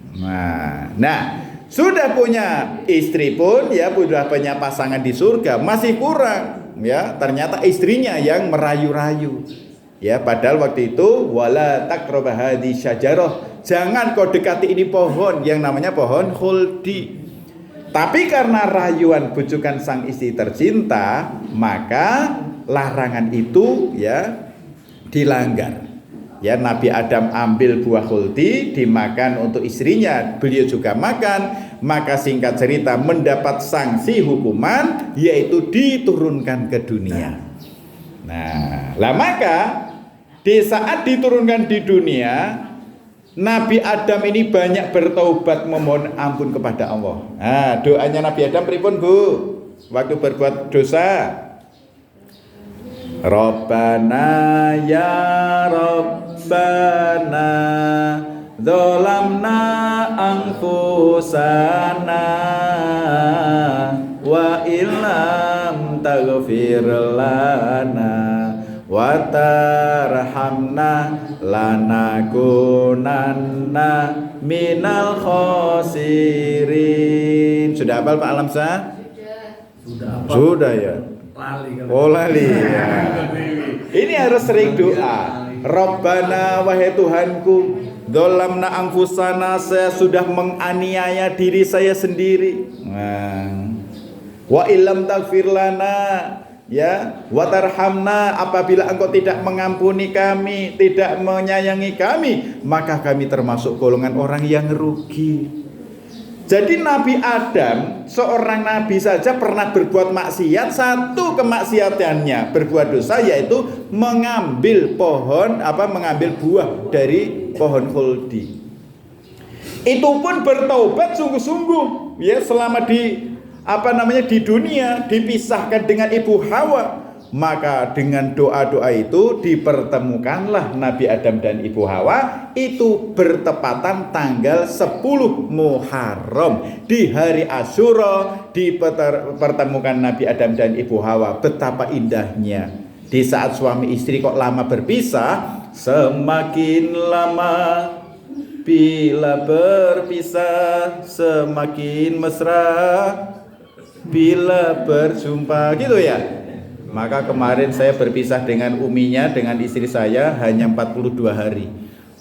Nah, sudah punya istri pun ya, sudah punya pasangan di surga, masih kurang ya, ternyata istrinya yang merayu-rayu ya. Padahal waktu itu wala taqraba hadhi syajarah, jangan kau dekati ini pohon yang namanya pohon khuldi. Tapi karena rayuan bujukan sang istri tercinta, maka larangan itu ya dilanggar. Ya, Nabi Adam ambil buah khuldi dimakan untuk istrinya, beliau juga makan, maka singkat cerita mendapat sanksi hukuman, yaitu diturunkan ke dunia. Nah, lah maka di saat diturunkan di dunia, Nabi Adam ini banyak bertaubat memohon ampun kepada Allah. Nah, doanya Nabi Adam pripun, Bu? Waktu berbuat dosa. Rabbana ya Rabbana dzalamna anfusana wa illam taghfir lana wa tarhamna lanakunanna minal khosirin. Sudah hafal Pak Alamsa? Sudah ya. Lali ya. Ini harus sering doa. Rabbana, wahai Tuhanku, dzalamna anfusana, saya sudah menganiaya diri saya sendiri. Wa illam taghfir lana, ya, wa tarhamna, apabila engkau tidak mengampuni kami, tidak menyayangi kami, maka kami termasuk golongan orang yang rugi. Jadi Nabi Adam, seorang nabi saja pernah berbuat maksiat. Satu kemaksiatannya berbuat dosa, yaitu mengambil mengambil buah dari pohon khuldi. Itu pun bertaubat sungguh-sungguh, ya, selama di dunia dipisahkan dengan ibu Hawa. Maka dengan doa-doa itu dipertemukanlah Nabi Adam dan Ibu Hawa. Itu bertepatan tanggal 10 Muharram, di hari Asyura dipertemukan Nabi Adam dan Ibu Hawa. Betapa indahnya di saat suami istri kok lama berpisah. Semakin lama bila berpisah, semakin mesra bila berjumpa, gitu ya. Maka kemarin saya berpisah dengan uminya, dengan istri saya hanya 42 hari.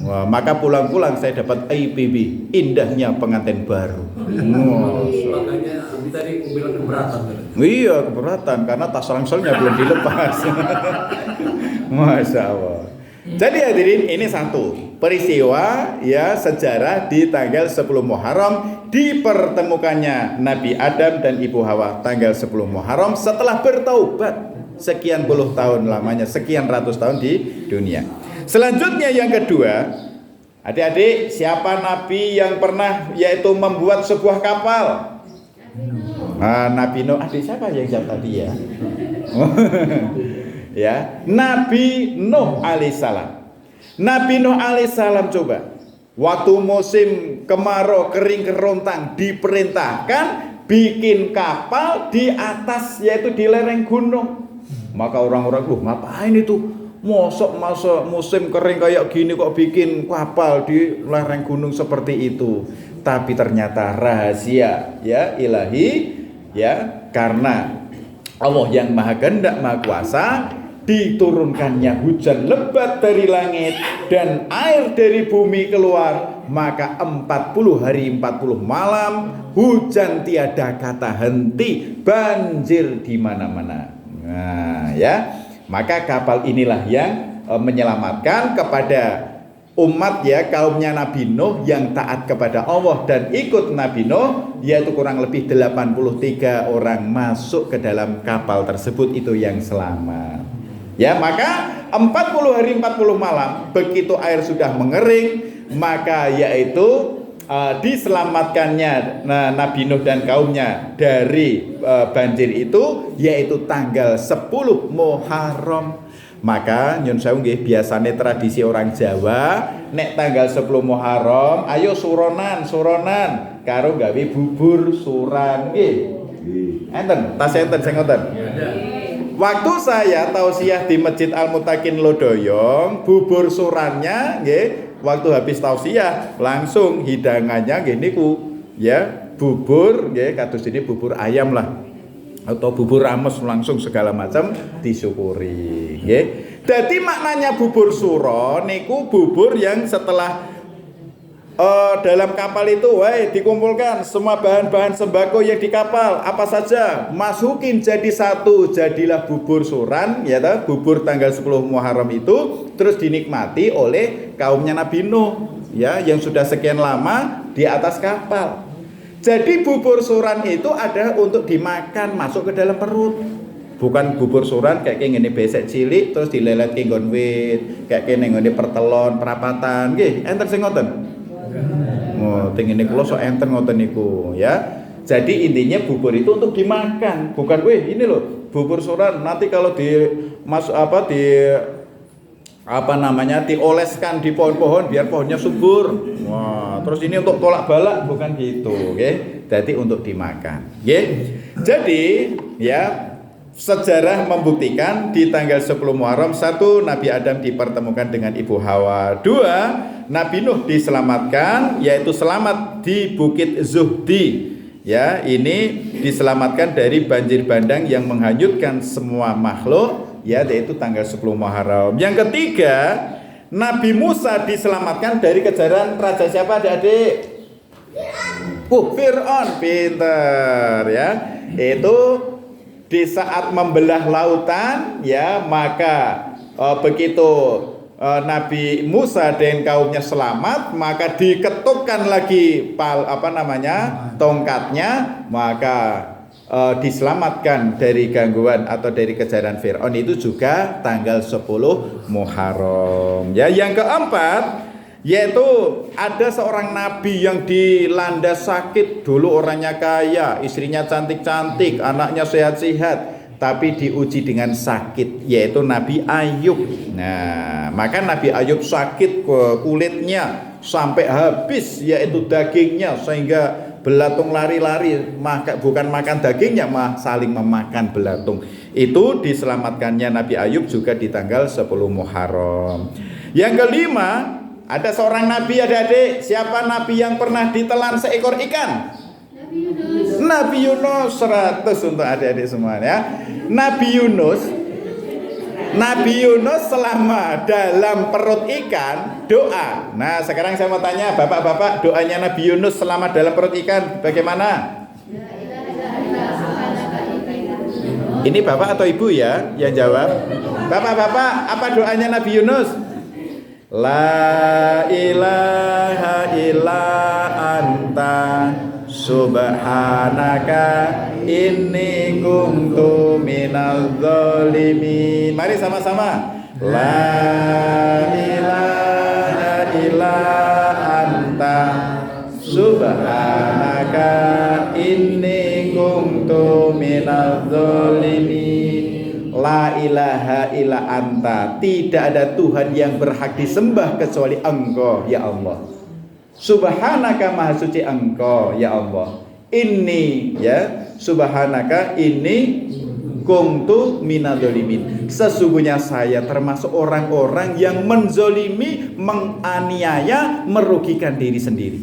Wah, maka pulang-pulang saya dapat IPB, indahnya pengantin baru. Makanya Abi tadi bilang keberatan. Iya, keberatan karena tas rangselnya belum dilepas. Masya Allah. Jadi hadirin, ini satu peristiwa, ya, sejarah di tanggal 10 Muharram dipertemukannya Nabi Adam dan Ibu Hawa tanggal 10 Muharram setelah bertaubat sekian puluh tahun lamanya, sekian ratus tahun di dunia. Selanjutnya yang kedua, adik-adik, siapa nabi yang pernah yaitu membuat sebuah kapal? Nabi Nuh. Adik siapa yang jawab tadi ya? Ya, Nabi Nuh alaihissalam. Nabi Nuh alaihissalam, coba waktu musim kemarau kering kerontang diperintahkan bikin kapal di atas, yaitu di lereng gunung. Maka orang-orang, ngapain itu? Masa musim kering kayak gini kok bikin kapal di lereng gunung seperti itu? Tapi ternyata rahasia, ya, ilahi, ya, karena Allah yang maha kehendak, maha kuasa, diturunkannya hujan lebat dari langit dan air dari bumi keluar. Maka 40 hari 40 malam hujan tiada kata henti, banjir di mana-mana. Nah, ya, maka kapal inilah yang menyelamatkan kepada umat, ya, kaumnya Nabi Nuh yang taat kepada Allah dan ikut Nabi Nuh, yaitu kurang lebih 83 orang masuk ke dalam kapal tersebut, itu yang selamat. Ya, maka 40 hari 40 malam begitu air sudah mengering, maka yaitu diselamatkannya Nabi Nuh dan kaumnya dari banjir itu, yaitu tanggal 10 Muharram. Maka nyun sewu nggih, biasane tradisi orang Jawa nek tanggal 10 Muharram ayo suronan karo gawe bubur suran nggih. Enten, tas enten sing ngoten. Waktu saya tausiah di Masjid Al-Mutakin Lodoyong, bubur surannya nggih, waktu habis tausiah langsung hidangannya nggih niku, ya, bubur nggih, kados ini bubur ayam lah atau bubur rames, langsung segala macam disyukuri nggih. Dadi maknanya bubur suro niku bubur yang setelah dalam kapal itu dikumpulkan semua bahan-bahan sembako yang di kapal, apa saja masukin jadi satu, jadilah bubur suran, ya toh, bubur tanggal 10 Muharram itu, terus dinikmati oleh kaumnya Nabi Nuh, ya, yang sudah sekian lama di atas kapal. Jadi bubur suran itu ada untuk dimakan, masuk ke dalam perut. Bukan bubur suran kayak ngene besek cilik terus dilelet ke nggon wit, kayak kene ngene pertelon, perapatan. Nggih, enten sing ngoten. Oh, teng ngene kula sok enten ngoten niku, ya. Jadi intinya bubur itu untuk dimakan, bukan ini loh, bubur suran nanti kalau dioleskan di pohon-pohon biar pohonnya subur. Wah, terus ini untuk tolak balak, bukan gitu, oke? Jadi untuk dimakan, oke? Jadi ya sejarah membuktikan di tanggal 10 Muharram 1 Nabi Adam dipertemukan dengan Ibu Hawa. 2 Nabi Nuh diselamatkan, yaitu selamat di Bukit Zuhdi. Ya, ini diselamatkan dari banjir bandang yang menghanyutkan semua makhluk, ya, yaitu tanggal 10 Muharram. Yang ketiga, Nabi Musa diselamatkan dari kejaran raja siapa, adik-adik? Fir'aun, pinter ya. Itu di saat membelah lautan, ya, maka begitu Nabi Musa dan kaumnya selamat, maka diketukkan lagi tongkatnya, maka diselamatkan dari gangguan atau dari kejaran Fir'aun. Itu juga tanggal 10 Muharram. Ya, yang keempat yaitu ada seorang nabi yang dilanda sakit. Dulu orangnya kaya, istrinya cantik-cantik, anaknya sehat-sehat, tapi diuji dengan sakit, yaitu Nabi Ayub. Nah, maka Nabi Ayub sakit kulitnya sampai habis, yaitu dagingnya, sehingga belatung lari-lari, bukan makan dagingnya, saling memakan belatung. Itu diselamatkannya Nabi Ayub juga di tanggal 10 Muharram. Yang kelima, ada seorang nabi, adik-adik. Siapa nabi yang pernah ditelan seekor ikan? Nabi Yunus. 100 untuk adik-adik semua ya. Nabi Yunus selama dalam perut ikan doa. Nah, sekarang saya mau tanya bapak-bapak, doanya Nabi Yunus selama dalam perut ikan bagaimana? Ini bapak atau ibu ya yang jawab? Bapak-bapak, apa doanya Nabi Yunus? La ilaha illa anta subhanaka inni kuntu minal zalimin. Mari sama-sama. La ilaha illa anta subhanaka inni kuntu minal zalimin. La ilaha illa anta, tidak ada Tuhan yang berhak disembah kecuali Engkau, ya Allah. Subhanaka, maha suci Engkau, ya Allah. Inni, ya, subhanaka inni kuntu minadzalimin. Sesungguhnya saya termasuk orang-orang yang menzolimi, menganiaya, merugikan diri sendiri.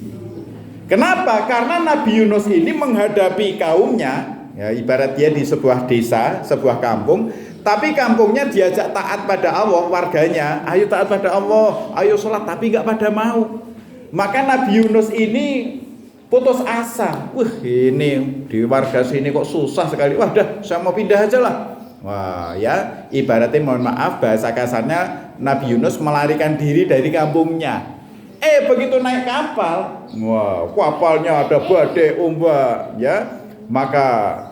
Kenapa? Karena Nabi Yunus ini menghadapi kaumnya, ya, ibarat dia di sebuah desa, sebuah kampung, tapi kampungnya diajak taat pada Allah, warganya, ayo taat pada Allah, ayo sholat, tapi nggak pada mau. Maka Nabi Yunus ini putus asa. Ini di warga sini kok susah sekali. Wah, dah, saya mau pindah aja lah. Wah, ya, ibaratnya mohon maaf bahasa kasarnya, Nabi Yunus melarikan diri dari kampungnya. Begitu naik kapal, wah, kapalnya ada badai ombak, ya. Maka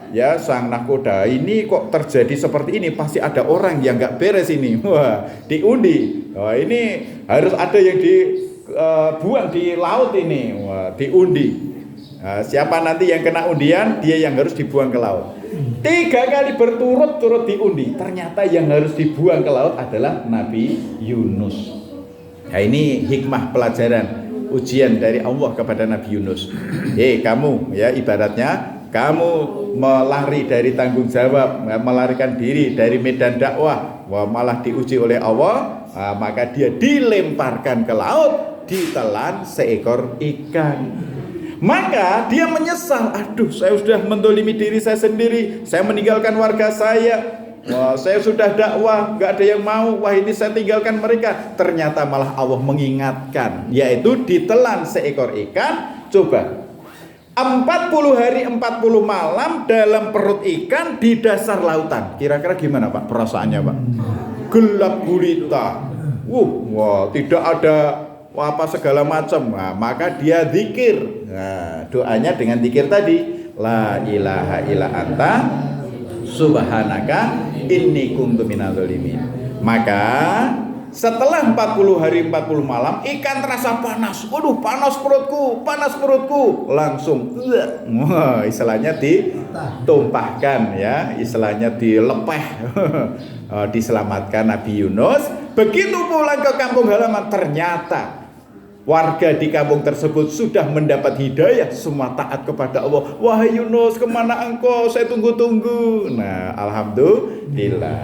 ya sang nahkoda, ini kok terjadi seperti ini, pasti ada orang yang nggak beres ini. Wah, diundi. Wah, ini harus ada yang dibuang di laut ini. Wah, diundi. Nah, siapa nanti yang kena undian, dia yang harus dibuang ke laut. 3 kali berturut-turut diundi. Ternyata yang harus dibuang ke laut adalah Nabi Yunus. Nah, ini hikmah pelajaran, ujian dari Allah kepada Nabi Yunus. Kamu, ya, ibaratnya kamu melari dari tanggung jawab, melarikan diri dari medan dakwah, malah diuji oleh Allah, maka dia dilemparkan ke laut, ditelan seekor ikan. Maka dia menyesal, aduh, saya sudah mendolimi diri saya sendiri, saya meninggalkan warga saya. Wah, saya sudah dakwah, gak ada yang mau. Wah, ini saya tinggalkan mereka. Ternyata malah Allah mengingatkan, yaitu ditelan seekor ikan. Coba 40 hari 40 malam dalam perut ikan di dasar lautan. Kira-kira gimana Pak perasaannya Pak? Gelap gulita. Wah, tidak ada apa segala macam. Nah, maka dia zikir. Nah, doanya dengan zikir tadi, la ilaha illa anta subhanaka inni kuntu minadz dzalimin. Maka setelah 40 hari 40 malam ikan terasa panas. Waduh, panas perutku. Langsung istilahnya ditumpahkan ya, istilahnya dilepeh. Diselamatkan Nabi Yunus. Begitu pulang ke kampung halaman, ternyata warga di kampung tersebut sudah mendapat hidayah, semua taat kepada Allah. Wahai Yunus, kemana engkau? Saya tunggu-tunggu. Nah, alhamdulillah.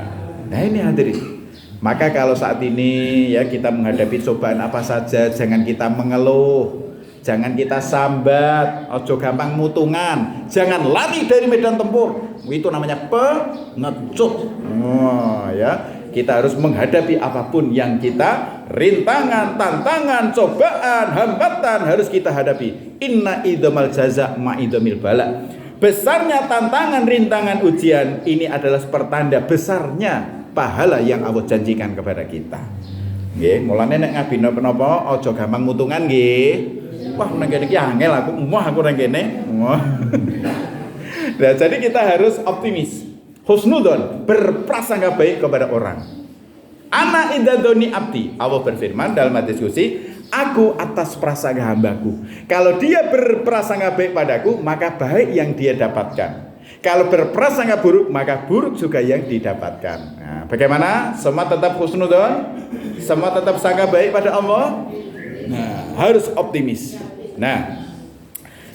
Nah, ini hadirin. Maka kalau saat ini ya kita menghadapi cobaan apa saja, jangan kita mengeluh, jangan kita sambat, ojo gampang mutungan, jangan lari dari medan tempur. Itu namanya pengecut. Ya, kita harus menghadapi apapun yang kita rintangan, tantangan, cobaan, hambatan harus kita hadapi. Inna idzamal jaza ma idzamil bala. Besarnya tantangan, rintangan, ujian ini adalah pertanda besarnya pahala yang Allah janjikan kepada kita. Nggih, mulane nek ngabina menapa aja gampang mutungan nggih. Wah, nang kene iki angel aku nang kene. Nah, jadi kita harus optimis. Husnudzon, berprasangka baik kepada orang. Ana idzadzoni abdi. Allah berfirman dalam hadis qudsi, aku atas prasangka hambaku. Kalau dia berprasangka baik padaku, maka baik yang dia dapatkan. Kalau berprasangka buruk, maka buruk juga yang didapatkan. Nah, bagaimana? Semua tetap husnudzon, semua tetap sangka baik pada Allah. Nah, harus optimis. Nah,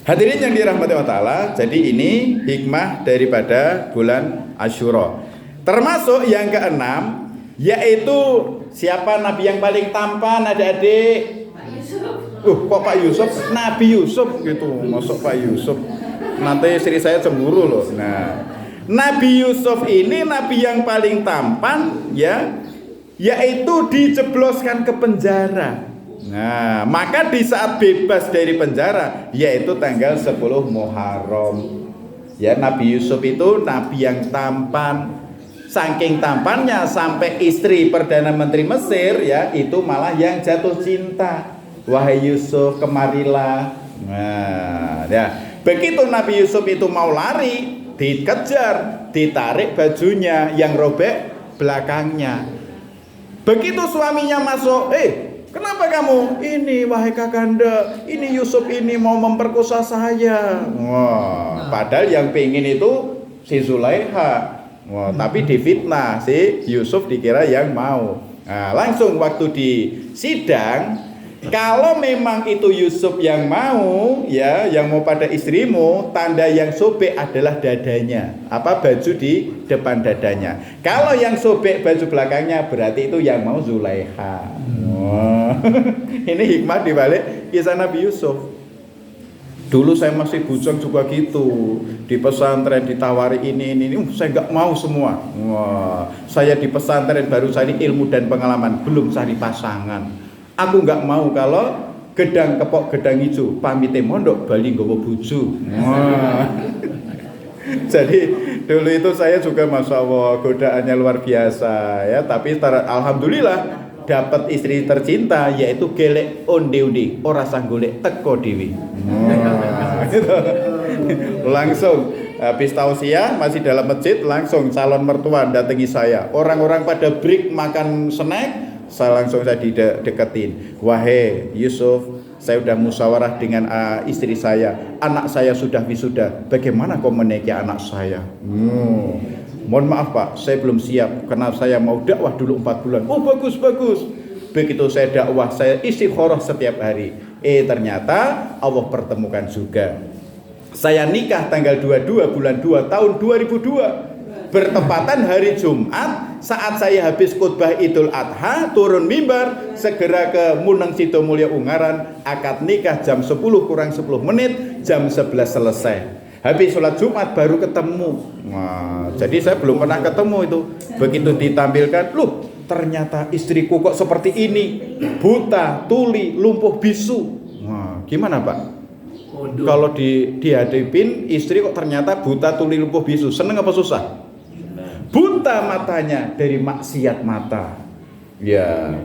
hadirin yang dirahmati Allah Ta'ala, jadi ini hikmah daripada bulan Asyura. Termasuk yang keenam, yaitu siapa nabi yang paling tampan, adik-adik? Kok Pak Yusuf? Nabi Yusuf gitu, masuk Pak Yusuf. Nanti istri saya cemburu loh. Nah, Nabi Yusuf ini nabi yang paling tampan ya, yaitu dijebloskan ke penjara. Nah, maka di saat bebas dari penjara, yaitu tanggal 10 Muharram. Ya, Nabi Yusuf itu nabi yang tampan. Saking tampannya sampai istri Perdana Menteri Mesir ya, itu malah yang jatuh cinta. Wahai Yusuf, kemarilah. Nah, ya. Begitu Nabi Yusuf itu mau lari, dikejar, ditarik bajunya yang robek belakangnya. Begitu suaminya masuk, kenapa kamu? Ini wahai kakanda, ini Yusuf ini mau memperkosa saya. Wah, padahal yang pengen itu si Zulaiha. Wah, tapi difitnah si Yusuf dikira yang mau. Nah, langsung waktu di sidang, kalau memang itu Yusuf yang mau, ya, yang mau pada istrimu, tanda yang sobek adalah dadanya, baju di depan dadanya. Kalau yang sobek baju belakangnya, berarti itu yang mau Zulaiha. Ini hikmah dibalik kisah Nabi Yusuf. Dulu saya masih bujang juga gitu, di pesantren ditawari ini, saya nggak mau semua. Wah, saya di pesantren baru cari ilmu dan pengalaman, belum cari pasangan. Aku nggak mau kalau gedang kepok gedang hijau, pamite mondok bali nggawa bojo. Jadi dulu itu saya juga masya Allah godaannya luar biasa ya, tapi alhamdulillah dapat istri tercinta, yaitu gelek onde-onde ora sah golek teko dhewe. Gitu. Langsung habis tausiah masih dalam masjid, langsung calon mertua datangi saya. Orang-orang pada break makan snack, saya langsung dideketin. Wahai Yusuf, saya sudah musyawarah dengan istri saya. Anak saya sudah wisuda. Bagaimana kau menikahi anak saya? Mohon maaf Pak, saya belum siap karena saya mau dakwah dulu 4 bulan. Oh bagus. Begitu saya dakwah, saya istikharah setiap hari. Ternyata Allah pertemukan juga. Saya nikah tanggal 22 bulan 2 tahun 2002. Bertepatan hari Jumat, saat saya habis khutbah Idul Adha, turun mimbar, segera ke Muneng Sidomulyo Ungaran, akad nikah jam 10 kurang 10 menit, jam 11 selesai. Habis sholat Jumat baru ketemu. Wah, jadi saya belum pernah ketemu itu. Begitu ditampilkan, loh ternyata istriku kok seperti ini, buta, tuli, lumpuh bisu. Wah, gimana Pak? Kalau dihadapin istri kok ternyata buta, tuli, lumpuh bisu, seneng apa susah? Buta matanya dari maksiat mata. Ya.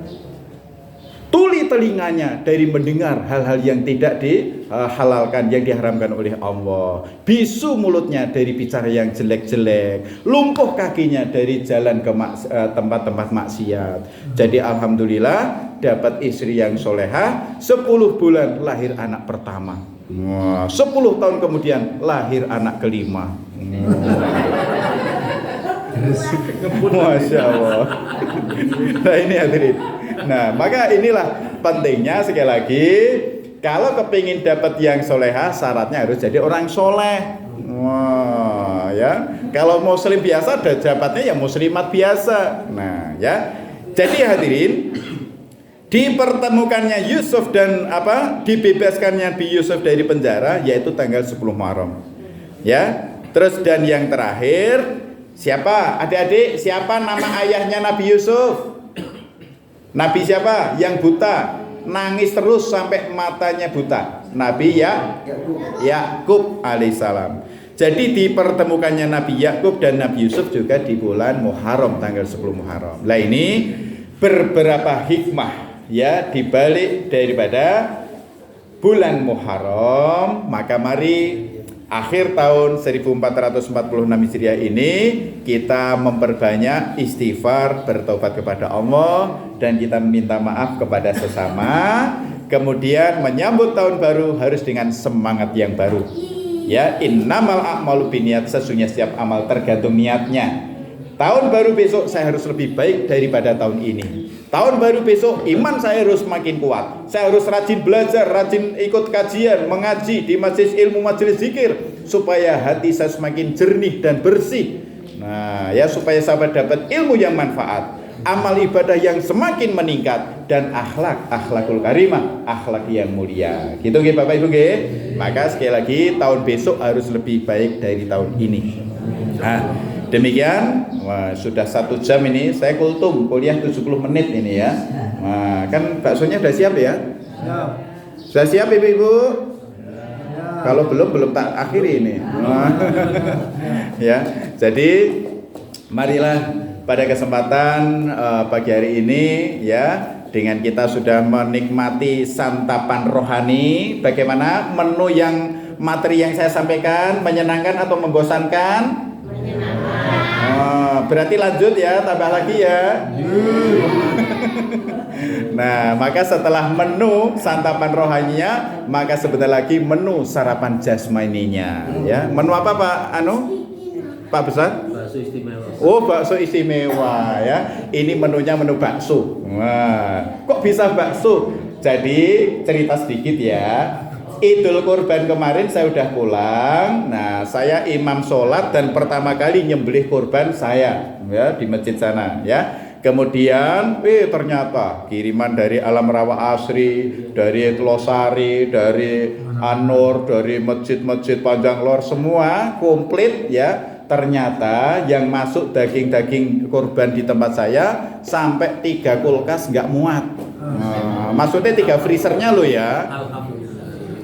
tuli telinganya dari mendengar hal-hal yang tidak dihalalkan, yang diharamkan oleh Allah, bisu mulutnya dari bicara yang jelek-jelek, lumpuh kakinya dari jalan ke tempat-tempat maksiat. Jadi alhamdulillah dapat istri yang solehah, 10 bulan lahir anak pertama. Wah, 10 tahun kemudian lahir anak kelima. Masya Allah. Nah ini hadirin. Nah maka inilah pentingnya sekali lagi, kalau kepingin dapat yang soleha, syaratnya harus jadi orang soleh. Wah ya. Kalau muslim biasa, dapatnya ya muslimat biasa. Nah ya. Jadi hadirin, dipertemukannya Yusuf dan dibebaskannya Nabi Yusuf dari penjara yaitu tanggal 10 Muharram. Ya. Terus dan yang terakhir, siapa? Adik-adik, siapa nama ayahnya Nabi Yusuf? Nabi siapa? Yang buta, nangis terus sampai matanya buta. Nabi Yakub alaihissalam. Jadi dipertemukannya Nabi Yakub dan Nabi Yusuf juga di bulan Muharram, tanggal 10 Muharram. Nah ini beberapa hikmah ya dibalik daripada bulan Muharram. Maka mari akhir tahun 1446 Hijriah ini kita memperbanyak istighfar, bertobat kepada Allah, dan kita meminta maaf kepada sesama. Kemudian menyambut tahun baru harus dengan semangat yang baru. Ya, innamal a'malu binniyat, sesungguhnya setiap amal tergantung niatnya. Tahun baru besok saya harus lebih baik daripada tahun ini. Tahun baru besok iman saya harus makin kuat. Saya harus rajin belajar, rajin ikut kajian, mengaji di majelis ilmu, majelis zikir, supaya hati saya semakin jernih dan bersih. Nah, ya supaya saya dapat ilmu yang manfaat, amal ibadah yang semakin meningkat, dan akhlakul karimah, akhlak yang mulia. Gitu nggih Bapak Ibu nggih. Maka sekali lagi tahun besok harus lebih baik dari tahun ini. Nah, demikian. Wah, sudah 1 jam ini saya kultum kuliah 70 menit ini ya. Nah, kan baksonya sudah siap ya? Sudah siap Ibu-ibu? Kalau belum tak akhiri ini. Ya. Jadi marilah pada kesempatan pagi hari ini ya, dengan kita sudah menikmati santapan rohani. Bagaimana menu yang materi yang saya sampaikan, menyenangkan atau membosankan? Berarti lanjut ya, tambah lagi ya. Nah, maka setelah menu santapan rohaninya, maka sebentar lagi menu sarapan jasmaninya. Ya, menu apa Pak? Pak Besar? Bakso istimewa. Oh, bakso istimewa ya. Ini menunya menu bakso. Wah, kok bisa bakso? Jadi cerita sedikit ya. Idul Kurban kemarin saya udah pulang. Nah, saya imam sholat dan pertama kali nyembelih kurban saya ya di masjid sana ya. Kemudian ternyata kiriman dari Alam Rawa Asri, dari Losari, dari Anur, dari masjid-masjid Panjang Lor, semua komplit ya. Ternyata yang masuk daging-daging kurban di tempat saya sampai 3 kulkas nggak muat. Nah, maksudnya 3 freezernya loh ya.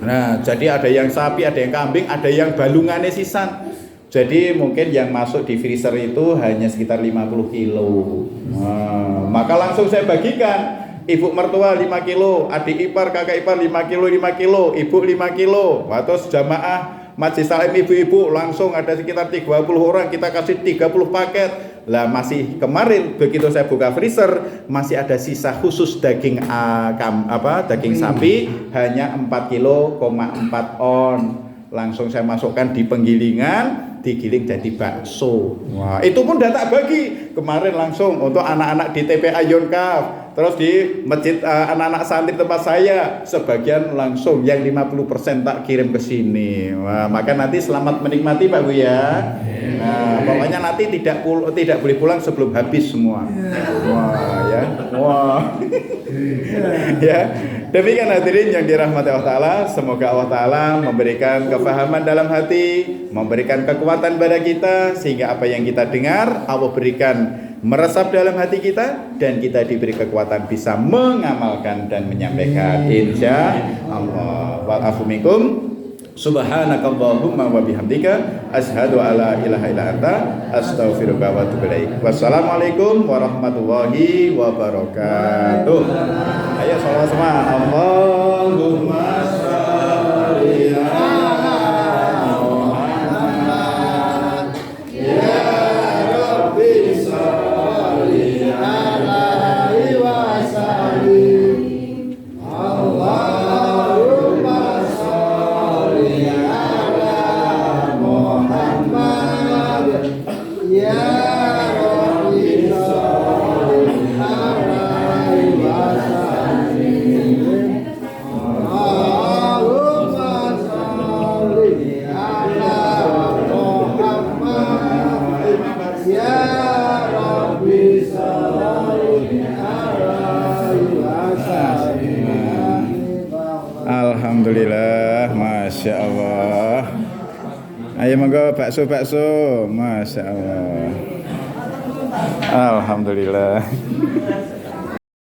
Nah, jadi ada yang sapi, ada yang kambing, ada yang balungannya sisan. Jadi mungkin yang masuk di freezer itu hanya sekitar 50 kilo. Nah, maka langsung saya bagikan. Ibu mertua 5 kilo, adik ipar, kakak ipar 5 kilo, ibu 5 kilo. Terus jamaah Majelis Salim ibu-ibu langsung ada sekitar 30 orang, kita kasih 30 paket. Lah masih kemarin begitu saya buka freezer masih ada sisa khusus daging daging sapi hanya 4,4 kilo on. Langsung saya masukkan di penggilingan, digiling jadi bakso. Wah, itu pun udah tak bagi kemarin langsung untuk anak-anak di TPA Yonkaf. Terus di masjid anak-anak santri tempat saya sebagian langsung yang 50% tak kirim ke sini. Wah, maka nanti selamat menikmati Pak Bu ya. Nah, pokoknya nanti tidak boleh pulang sebelum habis semua. Wah, ya. Wah. Ya. Demikian hadirin yang dirahmati Allah Ta'ala, semoga Allah Ta'ala memberikan kefahaman dalam hati, memberikan kekuatan pada kita, sehingga apa yang kita dengar Allah berikan meresap dalam hati kita, dan kita diberi kekuatan bisa mengamalkan dan menyampaikan insya Allah. Wa'afu minkum. Subhanakallahumma wa bihamdika asyhadu alla ilaha illa anta astaghfiruka wa atubu ilaik. Wassalamualaikum warahmatullahi wabarakatuh. Ayo salawat semua. Allahumma sholli ala Muhammad ya rabbi sholli alaihi wasallim. Allahumma sholli ala Muhammad ya rabbi sholli alaihi wasallim. Allahumma sholli ala Muhammad ya rabbi sholli alaihi wasallim. Alhamdulillah, masya Allah. Ayo monggo bakso, masya Allah. Alhamdulillah.